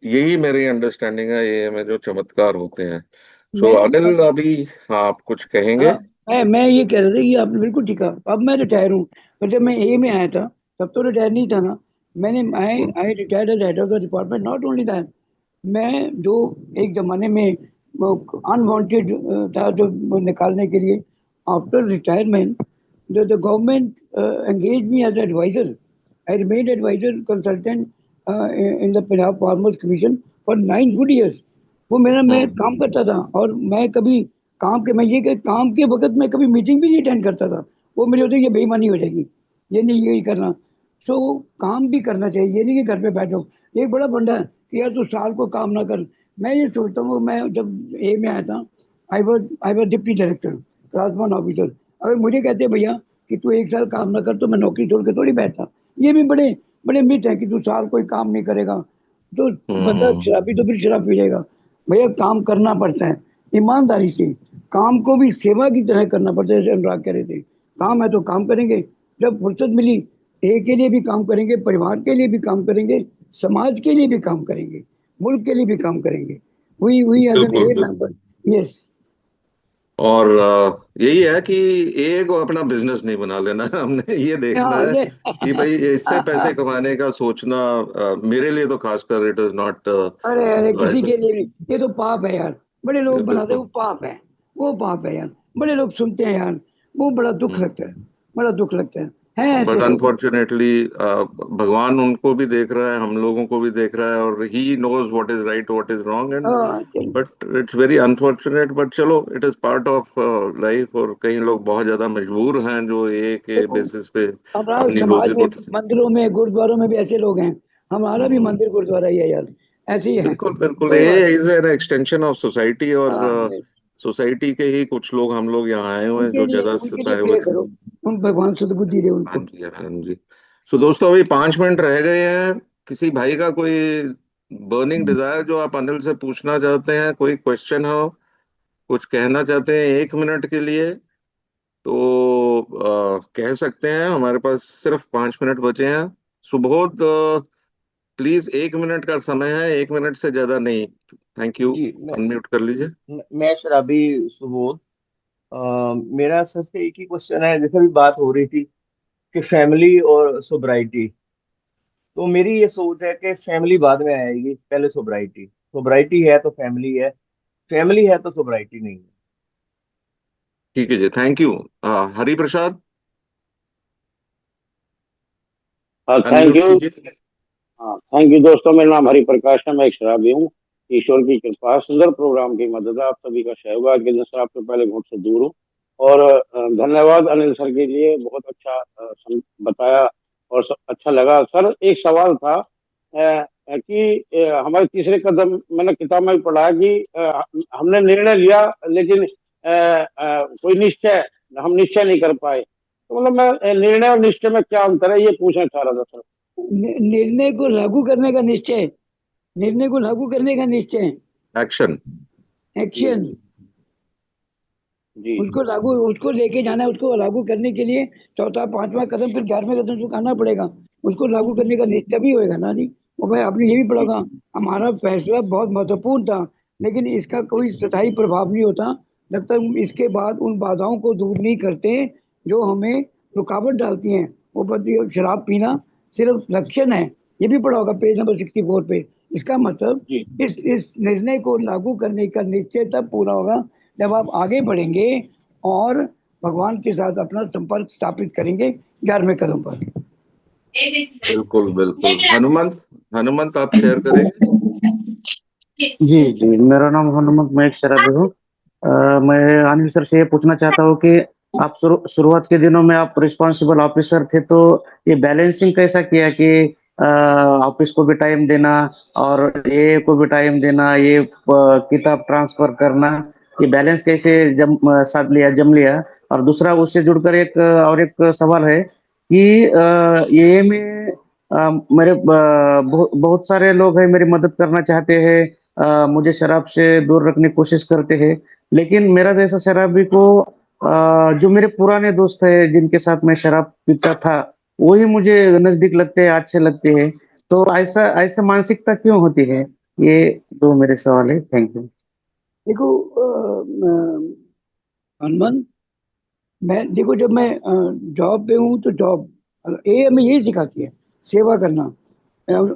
यही मेरी अंडरस्टैंडिंग है ये में जो चमत्कार होते हैं। सो मैं अनिल, अभी हाँ, आप कुछ कहेंगे? हाँ, मैं ये कह रहा था कि आपने बिल्कुल ठीक कहा। अब मैं रिटायर हूँ, पर जब मैं ए में आया था तब तो रिटायर नहीं था ना। मैंने I hmm. I retired as head of the department, not only that, मैं जो एक जमाने में अनवांटेड था, जो वो निकालने के लिए, after retirement the government engaged me as an advisor. I remained advisor consultant in the Punjab Farmers Commission for 9 good years। वो मेरा, मैं हम्म। काम करता था, और मैं कभी काम के, मैं ये कि काम के वक्त मैं कभी मीटिंग भी नहीं अटेंड करता था। वो मेरे होते ये बेईमानी हो जाएगी, ये नहीं, यही करना। सो काम भी करना चाहिए, ये नहीं कि घर पे बैठो। एक बड़ा फंडा है कि यार तू साल को काम ना कर। मैं ये सोचता हूँ, मैं जब ए में आया था, I was deputy director, class one officer. अगर मुझे कहते भैया कि तू एक साल काम ना कर, तो मैं नौकरी छोड़ के थोड़ी बैठता। ये भी बड़े बड़े मिथ है कि तू साल कोई काम नहीं करेगा तो बंदा हम्म। शराबी तो फिर शराब पी लेगा। भैया काम करना पड़ता है ईमानदारी से, काम को भी सेवा की तरह करना पड़ता है, जैसे अनुराग कह रहे थे। काम है तो काम करेंगे, जब फुर्सत मिली एक के लिए भी काम करेंगे, परिवार के लिए भी काम करेंगे, समाज के लिए भी काम करेंगे, मुल्क के लिए भी काम करेंगे। वी एज एन बिल्कुल ए बिल्कुल। मेंबर। यस। और यही है कि एक को अपना बिजनेस नहीं बना लेना है, हमने ये देखना हाँ है ये कि भाई इससे पैसे कमाने का सोचना, मेरे लिए तो खासकर इट इज नॉट अरे अरे, किसी वाइबल। के लिए भी ये तो पाप है यार। बड़े लोग बनाते हैं, बिल्कुल। वो पाप है, वो पाप है यार। बड़े लोग सुनते हैं यार, वो बड़ा दुख लगता है, बड़ा दुख लगता है ऐसे बट लोग। अनफॉर्चुनेटली भगवान उनको भी देख रहा है, हम लोगों को भी देख रहा है, और he knows what is right what is wrong. And हाँ, but it's very unfortunate, but चलो, it is part of life. और कई लोग बहुत ज्यादा मजबूर हैं जो एक के देखो बेसिस पे हमारा अपनी समाज रोजी में, रोटी। मंदिरों में, गुरुद्वारों में भी ऐसे लोग हैं। हमारा भी हम्म। मंदिर गुरुद्वारा ही है यार, ऐसे ही है। बिल्कुल बिल्कुल, कोई बात ये नहीं। Is an extension of society, और हाँ, सोसाइटी के ही कुछ लोग, हम लोग यहाँ आए हुए हैं जो ज्यादा उनके लिए सताए हुए प्रे थे। करो, उन भगवान सद्बुद्धि दे हाँ उनको। जी, हाँ जी। सो दोस्तों, अभी 5 मिनट रह गए हैं। किसी भाई का कोई बर्निंग डिजायर जो आप अनिल से पूछना चाहते हैं, कोई क्वेश्चन हो, कुछ कहना चाहते हैं 1 मिनट के लिए, तो कह सकते हैं। हमारे पास सिर्फ 5 मिनट बचे हैं। सुबोध, प्लीज 1 मिनट का समय है, 1 मिनट से ज्यादा नहीं। Thank you. जी अनम्यूट कर लीजिए। मैं शराबी सुबोध। मेरा सर से एक ही क्वेश्चन है, जैसे भी बात हो रही थी कि फैमिली और सोब्राइटी। तो मेरी ये सोच है कि फैमिली बाद में आएगी, पहले सोब्राइटी। सोब्राइटी है तो फैमिली है, फैमिली है तो सोब्राइटी नहीं है। ठीक है जी, थैंक यू। हरि प्रसाद, हाँ, थैंक अनम्यूट यू। कीजिए। हाँ, थैंक यू दोस्तों। मेरा नाम हरिप्रकाश है, मैं एक शराबी हूँ। ईश्वर की कृपा, सुंदर प्रोग्राम की मदद है, आप सभी का सहयोग। आज के दिन शराब से पहले घूंट से दूर हूँ। और धन्यवाद अनिल सर के लिए, बहुत अच्छा बताया और अच्छा लगा। सर, एक सवाल था कि हमारे तीसरे कदम, मैंने किताब में भी पढ़ा है कि हमने निर्णय लिया, लेकिन कोई निश्चय हम निश्चय नहीं कर पाए। तो मतलब मैं निर्णय और निश्चय में क्या अंतर है, ये पूछना चाह रहा था सर। निर्णय को लागू करने का निश्चय, निर्णय को लागू करने का निश्चय, एक्शन। जी एक्शन। जी। उसको लागू, उसको लेके जाना है, उसको लागू करने के लिए चौथा पांचवा कदम फिर 11वें कदम उठाना पड़ेगा। उसको लागू करने का निश्चय भी होएगा ना जी। और भाई आपने ये भी पढ़ा जी होगा, हमारा फैसला बहुत महत्वपूर्ण था, लेकिन इसका कोई स्थायी प्रभाव नहीं होता जब तक हम इसके बाद उन बाधाओं को दूर नहीं करते जो हमें रुकावट डालती हैं। वो शराब पीना सिर्फ लक्षण है, ये भी पढ़ा होगा पेज नंबर 64 पे। इसका मतलब जी। इस निर्णय को लागू करने का निश्चय तब पूरा होगा जब आप आगे बढ़ेंगे और भगवान के साथ अपना संपर्क स्थापित करेंगे 11वें कदम पर। बिल्कुल बिल्कुल। हनुमंत, हनुमंत आप शेयर करेंगे। जी जी, मेरा नाम हनुमंत, मैं एक शराबी हूँ। मैं अनिल सर से ये पूछना चाहता हूँ कि आप शुरुआत के दिनों में आप रिस्पॉन्सिबल ऑफिसर थे, तो ये बैलेंसिंग कैसा किया कि ऑफिस को भी टाइम देना और ये को भी टाइम देना, ये किताब ट्रांसफर करना, ये बैलेंस कैसे साथ लिया, जम लिया? और दूसरा उससे जुड़कर एक और एक सवाल है कि ये में मेरे बहुत सारे लोग हैं, मेरी मदद करना चाहते हैं, मुझे शराब से दूर रखने की कोशिश करते हैं, लेकिन मेरा जैसा शराबी को जो मेरे पुराने दोस्त हैं जिनके साथ मैं शराब पीता था, वही मुझे नजदीक लगते हैं, अच्छे लगते हैं। तो ऐसा ऐसा मानसिकता क्यों होती है? ये दो मेरे सवाल है। Thank you. देखो हनुमान, मैं देखो जब मैं जॉब पे हूँ तो जॉब ये हमें यही सिखाती है, सेवा करना।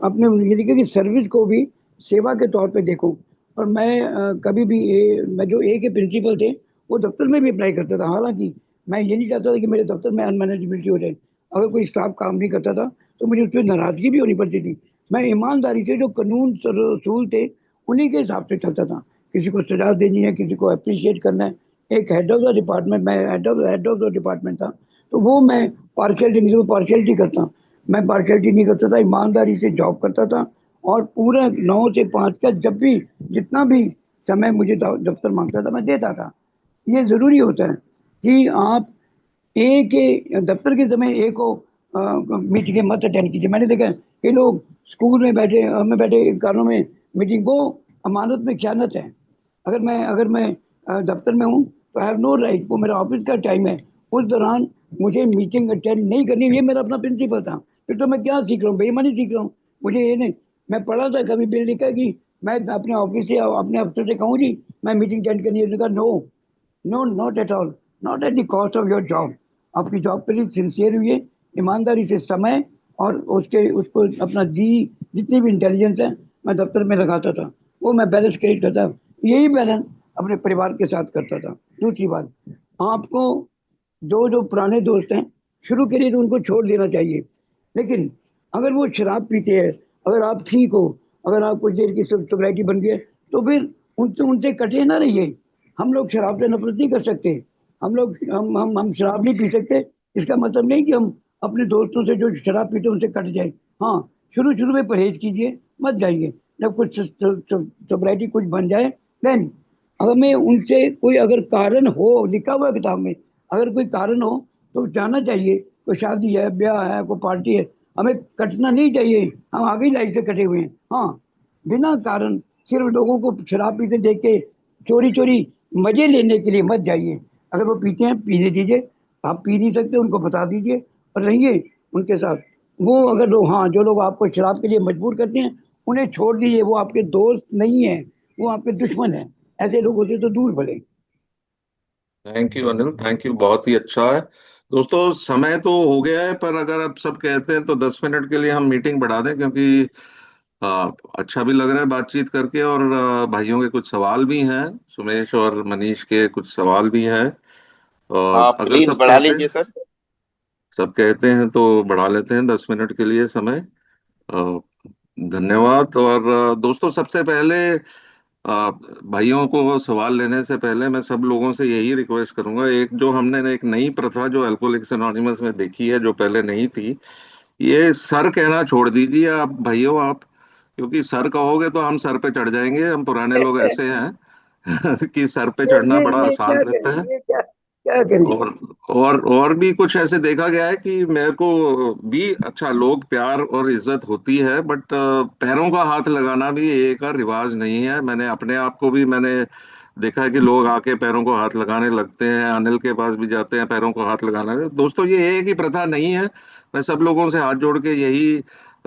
अपने ये देखिए कि सर्विस को भी सेवा के तौर पे देखो। और मैं कभी भी मैं जो ए के प्रिंसिपल थे वो दफ्तर में भी अप्लाई करता था। हालांकि मैं ये नहीं चाहता था कि मेरे दफ्तर में अनमैनेजेबिलिटी हो जाए। अगर कोई स्टाफ काम नहीं करता था तो मुझे उस पर नाराजगी भी होनी पड़ती थी। मैं ईमानदारी से जो कानून रसूल थे उन्हीं के हिसाब से चलता था। किसी को सजा देनी है, किसी को अप्रिशिएट करना है। एक हेड ऑफ द डिपार्टमेंट, मैं हेड ऑफ द डिपार्टमेंट था, तो वो मैं पार्शियलिटी नहीं, पार्शियलिटी करता, मैं पार्शियलिटी नहीं करता था, ईमानदारी से जॉब करता था। और पूरा 9 से 5 का जब भी जितना भी समय मुझे दफ्तर मांगता था मैं देता था। ये जरूरी होता है कि आप ए के दफ्तर के समय ए को मीटिंग मत अटेंड कीजिए। मैंने देखा है कि लोग स्कूल में बैठे, में बैठे कारों में मीटिंग, वो अमानत में खयानत है। अगर मैं दफ्तर में हूँ तो आई हैव नो राइट, वो मेरा ऑफिस का टाइम है, उस दौरान मुझे मीटिंग अटेंड नहीं करनी। ये मेरा अपना प्रिंसिपल था। फिर तो मैं क्या सीख रहा हूँ, बेईमानी सीख रहा हूँ। मुझे ये नहीं, मैं पढ़ा था कभी बिल लिखा कि मैं अपने ऑफिस से अपने अफसर से कहूँ जी मैं मीटिंग अटेंड करनी है। उसने कहा no, no, not at all, not at the cost of your job. आपकी जॉब के लिए सिंसियर हुई है, ईमानदारी से समय और उसके उसको अपना दी जितनी भी इंटेलिजेंस है मैं दफ्तर में लगाता था, वो मैं बैलेंस क्रिएट करता। यही बैलेंस अपने परिवार के साथ करता था। दूसरी बात, आपको जो जो पुराने दोस्त हैं शुरू के लिए तो उनको छोड़ देना चाहिए, लेकिन अगर वो शराब पीते हैं, अगर आप ठीक हो, अगर आप कुछ देर की सोसाइटी बन गई है, तो फिर उनसे उनसे कटे ना रहिए। हम लोग शराब से नफरत नहीं कर सकते, हम लोग हम शराब नहीं पी सकते। इसका मतलब नहीं कि हम अपने दोस्तों से जो शराब पीते हैं उनसे कट जाए। हाँ, शुरू शुरू में परहेज कीजिए, मत जाइए। जब कुछ सोसाइटी कुछ बन जाए देन, अगर मैं उनसे कोई अगर कारण हो, लिखा हुआ है किताब में, अगर कोई कारण हो तो जाना चाहिए। कोई शादी है, ब्याह है, कोई पार्टी है, हमें कटना नहीं चाहिए। हम आगे लाइफ से कटे हुए हैं। हाँ, बिना कारण सिर्फ लोगों को शराब पीते देख के चोरी चोरी मजे लेने के लिए मत जाइए। अगर वो पीते हैं, पीने दीजिए। आप पी नहीं सकते, उनको बता दीजिए और रहिए उनके साथ। वो अगर लोग, हाँ, जो लोग आपको शराब के लिए मजबूर करते हैं, उन्हें छोड़ दीजिए। वो आपके दोस्त नहीं है, वो आपके दुश्मन है। ऐसे लोगों से तो दूर भले। Thank you Anil, thank you, बहुत ही अच्छा है। दोस्तों समय तो हो गया है, पर अगर आप सब कहते हैं तो 10 मिनट के लिए हम मीटिंग बढ़ा दें, क्योंकि अच्छा भी लग रहा है बातचीत करके, और भाइयों के कुछ सवाल भी हैं, सुमेश और मनीष के कुछ सवाल भी हैं। और आप अगर प्लीज बढ़ा लीजिए सर। सब कहते हैं तो बढ़ा लेते हैं 10 मिनट के लिए समय। अ, धन्यवाद। और दोस्तों, सबसे पहले भाइयों को सवाल लेने से पहले मैं सब लोगों से यही रिक्वेस्ट करूंगा, एक जो हमने एक नई प्रथा जो अल्कोहलिक्स एनोनिमस में देखी है, जो पहले नहीं थी, ये सर कहना छोड़ दीजिए आप भाइयों। आप, क्योंकि सर कहोगे तो हम सर पे चढ़ जाएंगे। हम पुराने लोग ऐसे हैं कि सर पे चढ़ना बड़ा ये क्या आसान करें, रहता है। ये क्या क्या करें। और भी कुछ ऐसे देखा गया है कि मेरे को भी अच्छा, लोग प्यार और इज्जत होती है, बट पैरों का हाथ लगाना भी एक का रिवाज नहीं है। मैंने अपने आप को भी मैंने देखा है कि लोग आके पैरों को हाथ लगाने लगते हैं, अनिल के पास भी जाते हैं पैरों को हाथ लगाने। दोस्तों, ये एक ही प्रथा नहीं है। मैं सब लोगों से हाथ जोड़ के यही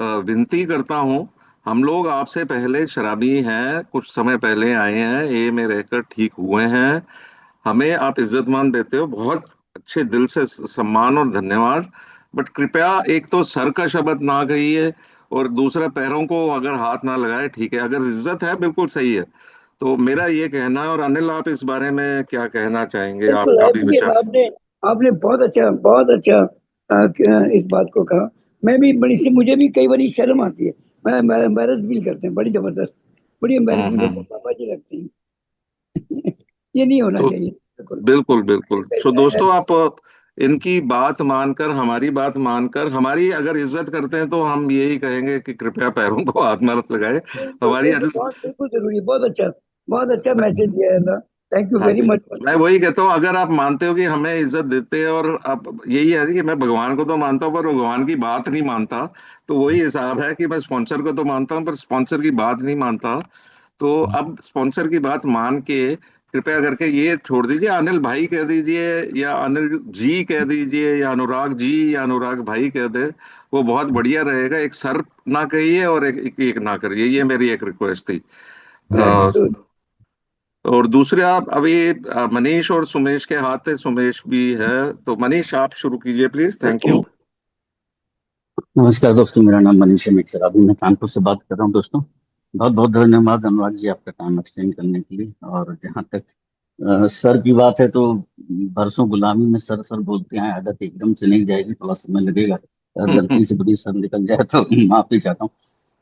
विनती करता हूँ। हम लोग आपसे पहले शराबी हैं, कुछ समय पहले आए हैं, ए में रहकर ठीक हुए हैं। हमें आप इज्जतमान देते हो, बहुत अच्छे दिल से सम्मान और धन्यवाद। बट कृपया एक तो सर का शब्द ना कहिए, और दूसरा पैरों को अगर हाथ ना लगाए। ठीक है, अगर इज्जत है बिल्कुल सही है। तो मेरा ये कहना है। और अनिल, आप इस बारे में क्या कहना चाहेंगे, बिल्कुल आपका भी आपने विचार। आपने आपने बहुत अच्छा इस बात को कहा। मैं भी बड़ी सी, मुझे भी कई बार शर्म आती है। मैं एम्बेरस फील करते हैं, बड़ी जबरदस्त, बड़ी एम्बेरसमेंट होती है। हम्म। पापा जी लगती हैं। ये नहीं होना तो चाहिए, बिल्कुल। बिल्कुल बिल्कुल। तो दोस्तों, आप इनकी बात मानकर, हमारी बात मानकर, हमारी अगर इज्जत करते हैं तो हम यही कहेंगे कि कृपया पैरों को हाथ मत लगाए। हमारी बिल्कुल बहुत बिल्कुल जरूरी है। बहुत अच्छा मैसेज दिया है ना। थैंक यू हाँ, वेरी मच। मैं वही कहता हूँ, अगर आप मानते हो कि हमें इज्जत देते हैं, और आप यही है कि मैं भगवान को तो मानता हूँ पर भगवान की बात नहीं मानता, तो वही हिसाब है कि मैं स्पॉन्सर को तो मानता हूँ पर स्पॉन्सर की बात नहीं मानता। तो अब स्पॉन्सर की बात मान के कृपया करके ये छोड़ दीजिए, अनिल भाई कह दीजिए, या अनिल जी कह दीजिए, या अनुराग जी, या अनुराग भाई कह दे, वो बहुत बढ़िया रहेगा। एक सर ना कहिए और एक ना करिए, ये मेरी एक रिक्वेस्ट थी। और दूसरे, आप अभी मनीष और सुमेश के हाथ है, सुमेश भी है, तो मनीष आप शुरू कीजिए प्लीज। Thank you. नमस्कार दोस्तों, मेरा नाम मनीष है। मैं शराबी, मैं कानपुर से बात कर रहा हूँ दोस्तों। बहुत बहुत धन्यवाद अनुराग जी, आपका टाइम एक्सटेंड करने के लिए। और जहाँ तक सर की बात है, तो बरसों गुलामी में सर सर बोलते हैं, आदत एकदम से नहीं जाएगी, थोड़ा समय लगेगा। गलती से बड़ी सर निकल जाए तो माफी चाहता हूँ।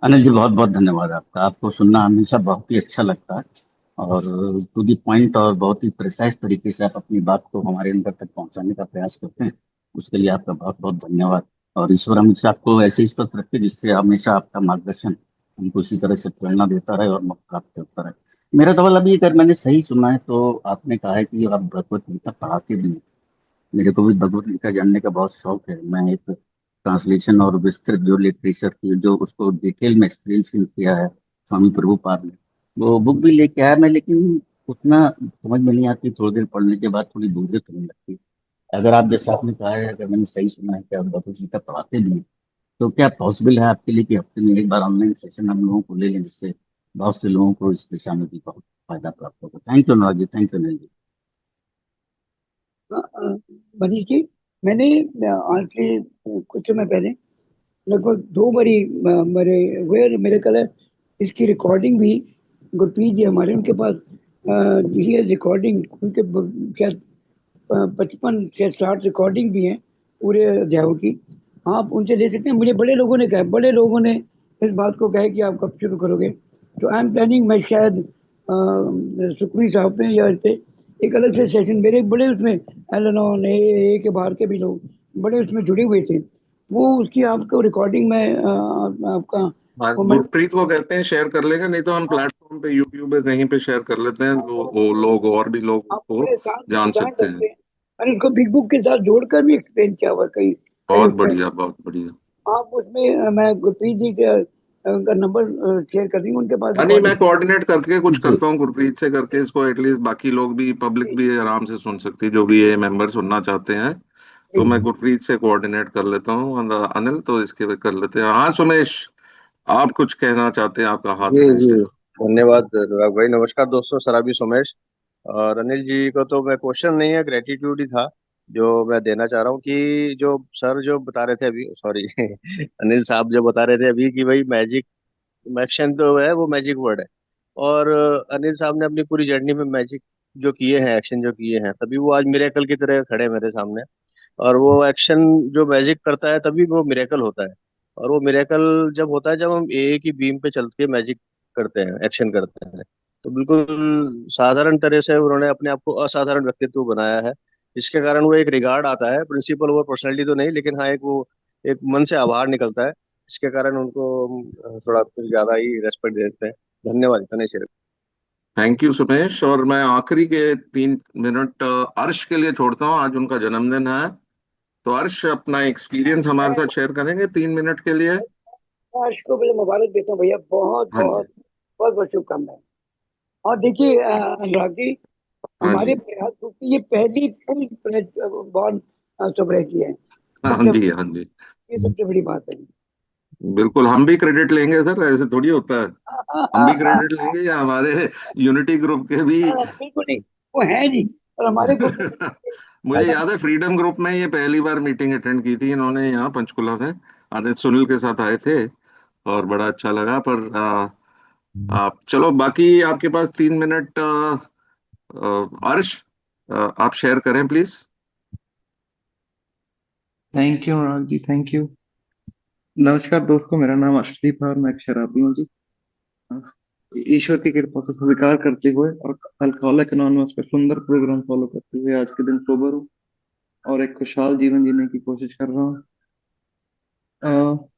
अनिल जी, बहुत बहुत धन्यवाद आपका। आपको सुनना हमेशा बहुत ही अच्छा लगता है, और टू दी पॉइंट और बहुत ही प्रिसाइज तरीके से आप अपनी बात को हमारे अंदर तक पहुंचाने का प्रयास करते हैं। उसके लिए आपका बहुत बहुत धन्यवाद। और ईश्वर हमेशा आपको ऐसे ही स्वस्थ रखे, जिससे हमेशा आपका मार्गदर्शन हमको इसी तरह से प्रेरणा देता रहे और मौका प्राप्त करता रहे। मेरा सवाल अभी, अगर मैंने सही सुना है, तो आपने कहा है कि आप भगवत गीता पढ़ाते भी हैं। मेरे को भी भगवत गीता जानने का बहुत शौक है। मैं एक ट्रांसलेशन और विस्तृत जो लिटरेचर की, जो उसको डिटेल में एक्सपीरियंस किया है स्वामी प्रभुपाद ने, वो बुक भी लेके आया मैं, लेकिन उतना समझ में नहीं आती। थोड़ी देर पढ़ने के बाद थोड़ी बोरियत होने लगती। अगर आप, जैसा आपने कहा है, अगर मैंने सही सुना है कि आप भगवत गीता पढ़ाते भी हैं, तो क्या पॉसिबल है आपके लिए कि हफ्ते में एक बार ऑनलाइन सेशन हम लोगों को ले लें, जिससे बहुत से लोगों को इस दिशा में भी बहुत फायदा प्राप्त होगा। Thank you Anurag ji, thank you Anil ji. Manish ji, मैंने आज से कुछ समय पहले लगभग 2 बारी मेरे हुए, मेरे कल है इसकी रिकॉर्डिंग भी। गुरप्रीत जी हमारे, उनके पास ये रिकॉर्डिंग, उनके शायद 55 से 60 रिकॉर्डिंग भी हैं पूरे अध्यायों की। आप उनसे ले सकते हैं। मुझे बड़े लोगों ने कहा, बड़े लोगों ने इस बात को कहा है कि आप कब शुरू करोगे। तो आई एम प्लानिंग, मैं शायद सुखवी साहब पे या इस पे एक अलग से सेशन, मेरे बड़े उसमें एलनॉन ए के बाहर के भी लोग बड़े उसमें जुड़े हुए थे। वो उसकी आपको रिकॉर्डिंग में आपका हाँ, वो मैं गुरप्रीत को कहते हैं, शेयर कर लेंगे, नहीं तो हम प्लेटफॉर्म पे यूट्यूब पे कहीं पे शेयर कर लेते हैं, तो वो लोग और भी लोग आप उसको बड़े शांत जान सुजान सकते ढंग हैं। से और इसको बिग बुक के साथ जोड़कर भी एक्सप्लेन किया हुआ कई कई बहुत उसमें। बढ़िया, बहुत बढ़िया। आप उसमें मैं गुरप्रीत जी का उनका नंबर शेयर कर दूंगा, उनके पास हाँ, नहीं, मैं रिकॉर्डिंग। कोऑर्डिनेट करके कुछ जी करता हूँ गुरप्रीत से करके इसको, एटलीस्ट बाकी लोग भी, पब्लिक भी आराम से सुन सकती है, जो भी ये मेंबर सुनना चाहते हैं। तो मैं गुरप्रीत से कोऑर्डिनेट कर लेता हूँ। अनिल, तो इसके भी कर लेते हैं। हाँ सुमेश, आप कुछ कहना चाहते हैं? आपका हाथ जी जी, रेस्ट है। धन्यवाद अनुराग भाई। नमस्कार दोस्तों, सराबी सोमेश। और अनिल जी को तो मैं क्वेश्चन नहीं है, ग्रेटिट्यूड ही था जो मैं देना चाह रहा हूँ कि जो सर जो बता रहे थे अभी, सॉरी अनिल साहब जो बता रहे थे अभी कि भाई मैजिक एक्शन जो है वो मैजिक वर्ड है। और अनिल साहब ने अपनी पूरी जर्नी में मैजिक जो किए हैं, एक्शन जो किए हैं, तभी वो आज मिरेकल की तरह खड़े हैं मेरे सामने। और वो एक्शन जो मैजिक करता है तभी वो मिरेकल होता है। और वो मिरेकल जब होता है जब हम एक ही बीम पे चल के मैजिक करते हैं, एक्शन करते हैं। तो बिल्कुल साधारण तरह से उन्होंने अपने आप को असाधारण व्यक्तित्व बनाया है, जिसके कारण वो एक रिगार्ड आता है, प्रिंसिपल ओवर पर्सनैलिटी तो नहीं, लेकिन हाँ एक वो एक मन से आभार निकलता है, जिसके कारण उनको हम थोड़ा कुछ ज्यादा ही रेस्पेक्ट देते हैं। धन्यवाद, इतने शेर। Thank you Sumesh. और मैं आखिरी के 3 मिनट अर्श के लिए छोड़ता हूँ, आज उनका जन्मदिन है। तो अर्श अपना एक्सपीरियंस हमारे मैं साथ शेयर करेंगे 3 मिनट के लिए। आश को पहले मुबारक देता हूँ भैया, बहुत हाँ जी। बहुत बहुत बहुत शुभकामनाएं। और देखिए अनुराग जी, हाँ हमारे जी। प्रयास ग्रुप की ये पहली फुल बॉर्न सोसाइटी है। हाँ सबसे जी। हाँ जी। ये सबसे बड़ी बात है। बिल्कुल, हम भी क्रेडिट लेंगे सर, ऐसे थोड़ी होता है। हम भी क्रेडिट लेंगे, या हमारे यूनिटी ग्रुप के भी। बिल्कुल नहीं, वो है जी, और हमारे ग्रुप में मुझे याद है फ्रीडम ग्रुप में ये पहली बार मीटिंग अटेंड की थी इन्होंने यहाँ पंचकुला में। अनिल सुनील के साथ आए थे और बड़ा अच्छा लगा। पर आप चलो, बाकी आपके पास 3 मिनट। अर्श, आप शेयर करें please. Thank you Anurag ji, thank you. नमस्कार दोस्तों, मेरा नाम अर्शदीप है और मैं एक शराबी हूँ जी। ईश्वर की कृपा से स्वीकार करते हुए और अल्कोहलिक एनोनिमस का सुंदर प्रोग्राम फॉलो करते हुए आज के दिन सोबर हूँ और एक खुशहाल जीवन जीने की कोशिश कर रहा हूँ।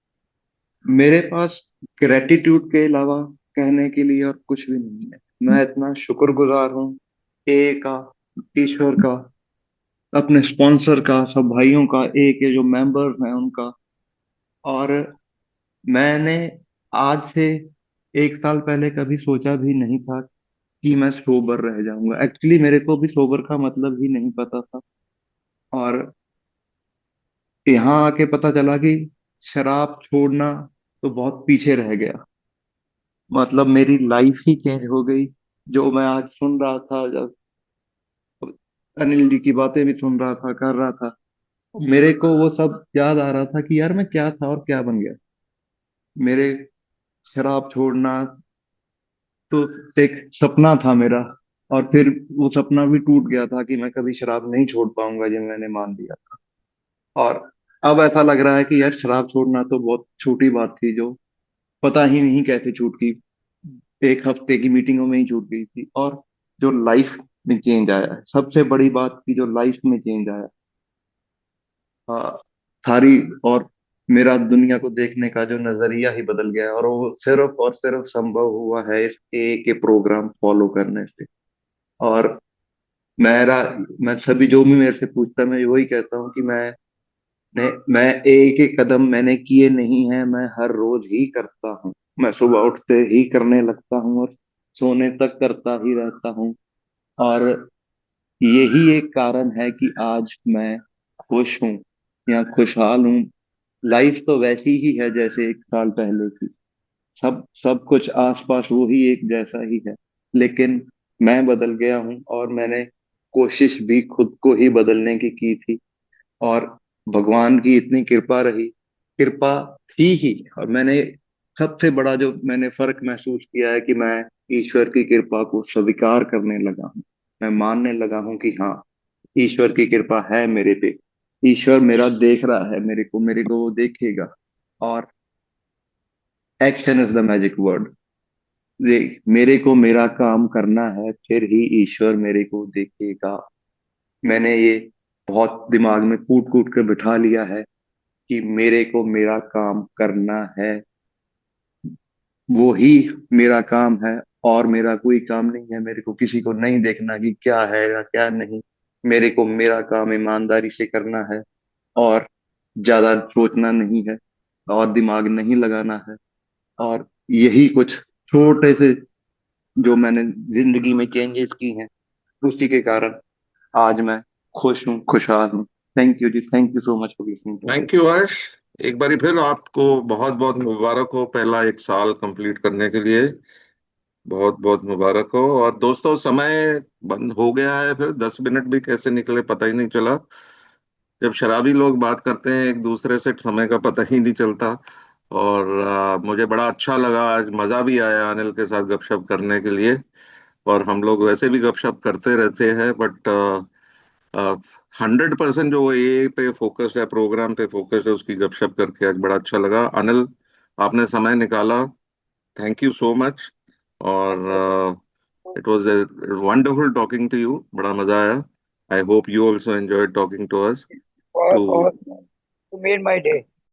मेरे पास ग्रेटिट्यूड के अलावा कहने के लिए और कुछ भी नहीं है। मैं इतना शुक्रगुजार हूँ ए का, ईश्वर का, अपने स्पॉन्सर का, सब भाइयों का, ए के जो मेंबर्स हैं उनका। और मैंने आज से 1 साल पहले कभी सोचा भी नहीं था कि मैं सोबर रह जाऊंगा। एक्चुअली मेरे को भी सोबर का मतलब ही नहीं पता था। और यहाँ आके पता चला कि शराब छोड़ना तो बहुत पीछे रह गया। मतलब मेरी लाइफ ही चेंज हो गई। जो मैं आज सुन रहा था, जब अनिल जी की बातें भी सुन रहा था, कर रहा था, मेरे को वो सब याद आ रहा था कि यार मैं क्या था और क्या बन गया। मेरे शराब छोड़ना तो एक सपना था मेरा, और फिर वो सपना भी टूट गया था कि मैं कभी शराब नहीं छोड़ पाऊंगा, जब मैंने मान लिया था। और अब ऐसा लग रहा है कि यार शराब छोड़ना तो बहुत छोटी बात थी, जो पता ही नहीं कैसे छूट गई। 1 हफ्ते की मीटिंगों में ही छूट गई थी। और जो लाइफ में चेंज आया है, सबसे बड़ी बात की जो लाइफ में चेंज आया, हाँ, सारी, और मेरा दुनिया को देखने का जो नजरिया ही बदल गया है। और वो सिर्फ और सिर्फ संभव हुआ है इस ए के प्रोग्राम फॉलो करने से। और मेरा मैं सभी जो भी मेरे से पूछता है, मैं वही कहता हूँ कि मैं एक एक कदम मैंने किए नहीं है, मैं हर रोज ही करता हूँ। मैं सुबह उठते ही करने लगता हूँ और सोने तक करता ही रहता हूँ। और यही एक कारण है कि आज मैं खुश हूँ या खुशहाल हूँ। लाइफ तो वैसी ही है जैसे 1 साल पहले की। सब सब कुछ आसपास वही एक जैसा ही है, लेकिन मैं बदल गया हूँ। और मैंने कोशिश भी खुद को ही बदलने की थी। और भगवान की इतनी कृपा रही, कृपा थी ही। और मैंने सबसे बड़ा जो मैंने फर्क महसूस किया है कि मैं ईश्वर की कृपा को स्वीकार करने लगा हूँ। मैं मानने लगा हूँ कि हाँ, ईश्वर की कृपा है मेरे पे। ईश्वर मेरा देख रहा है, मेरे को वो देखेगा। और action is the magic word. देख, मेरे को मेरा काम करना है, फिर ही ईश्वर मेरे को देखेगा। मैंने ये बहुत दिमाग में कूट कूट कर बिठा लिया है कि मेरे को मेरा काम करना है, वो ही मेरा काम है। और मेरा कोई काम नहीं है, मेरे को किसी को नहीं देखना कि क्या है या क्या नहीं। मेरे को मेरा काम ईमानदारी से करना है और ज्यादा सोचना नहीं है और दिमाग नहीं लगाना है। और यही कुछ छोटे से जो मैंने जिंदगी में चेंजेस की हैं, उसी के कारण आज मैं खुश हूँ, खुशहाल हूँ। Thank you ji, thank you so much for listening to. Thank you Harsh. एक बारी फिर आपको बहुत बहुत मुबारक हो, पहला 1 साल कंप्लीट करने के लिए बहुत बहुत मुबारक हो। और दोस्तों, समय बंद हो गया है, फिर 10 मिनट भी कैसे निकले पता ही नहीं चला। जब शराबी लोग बात करते हैं एक दूसरे से, समय का पता ही नहीं चलता। और मुझे बड़ा अच्छा लगा, आज मजा भी आया अनिल के साथ गपशप करने के लिए। और हम लोग वैसे भी गपशप करते रहते हैं, बट 100% जो ये पे फोकस्ड है, प्रोग्राम पे फोकस्ड है, उसकी गपशप करके आज बड़ा अच्छा लगा। अनिल, आपने समय निकाला, थैंक यू सो मच। और it was wonderful talking to you, बड़ा मजा आया। I hope you also enjoyed talking to us. और टू और you made my day.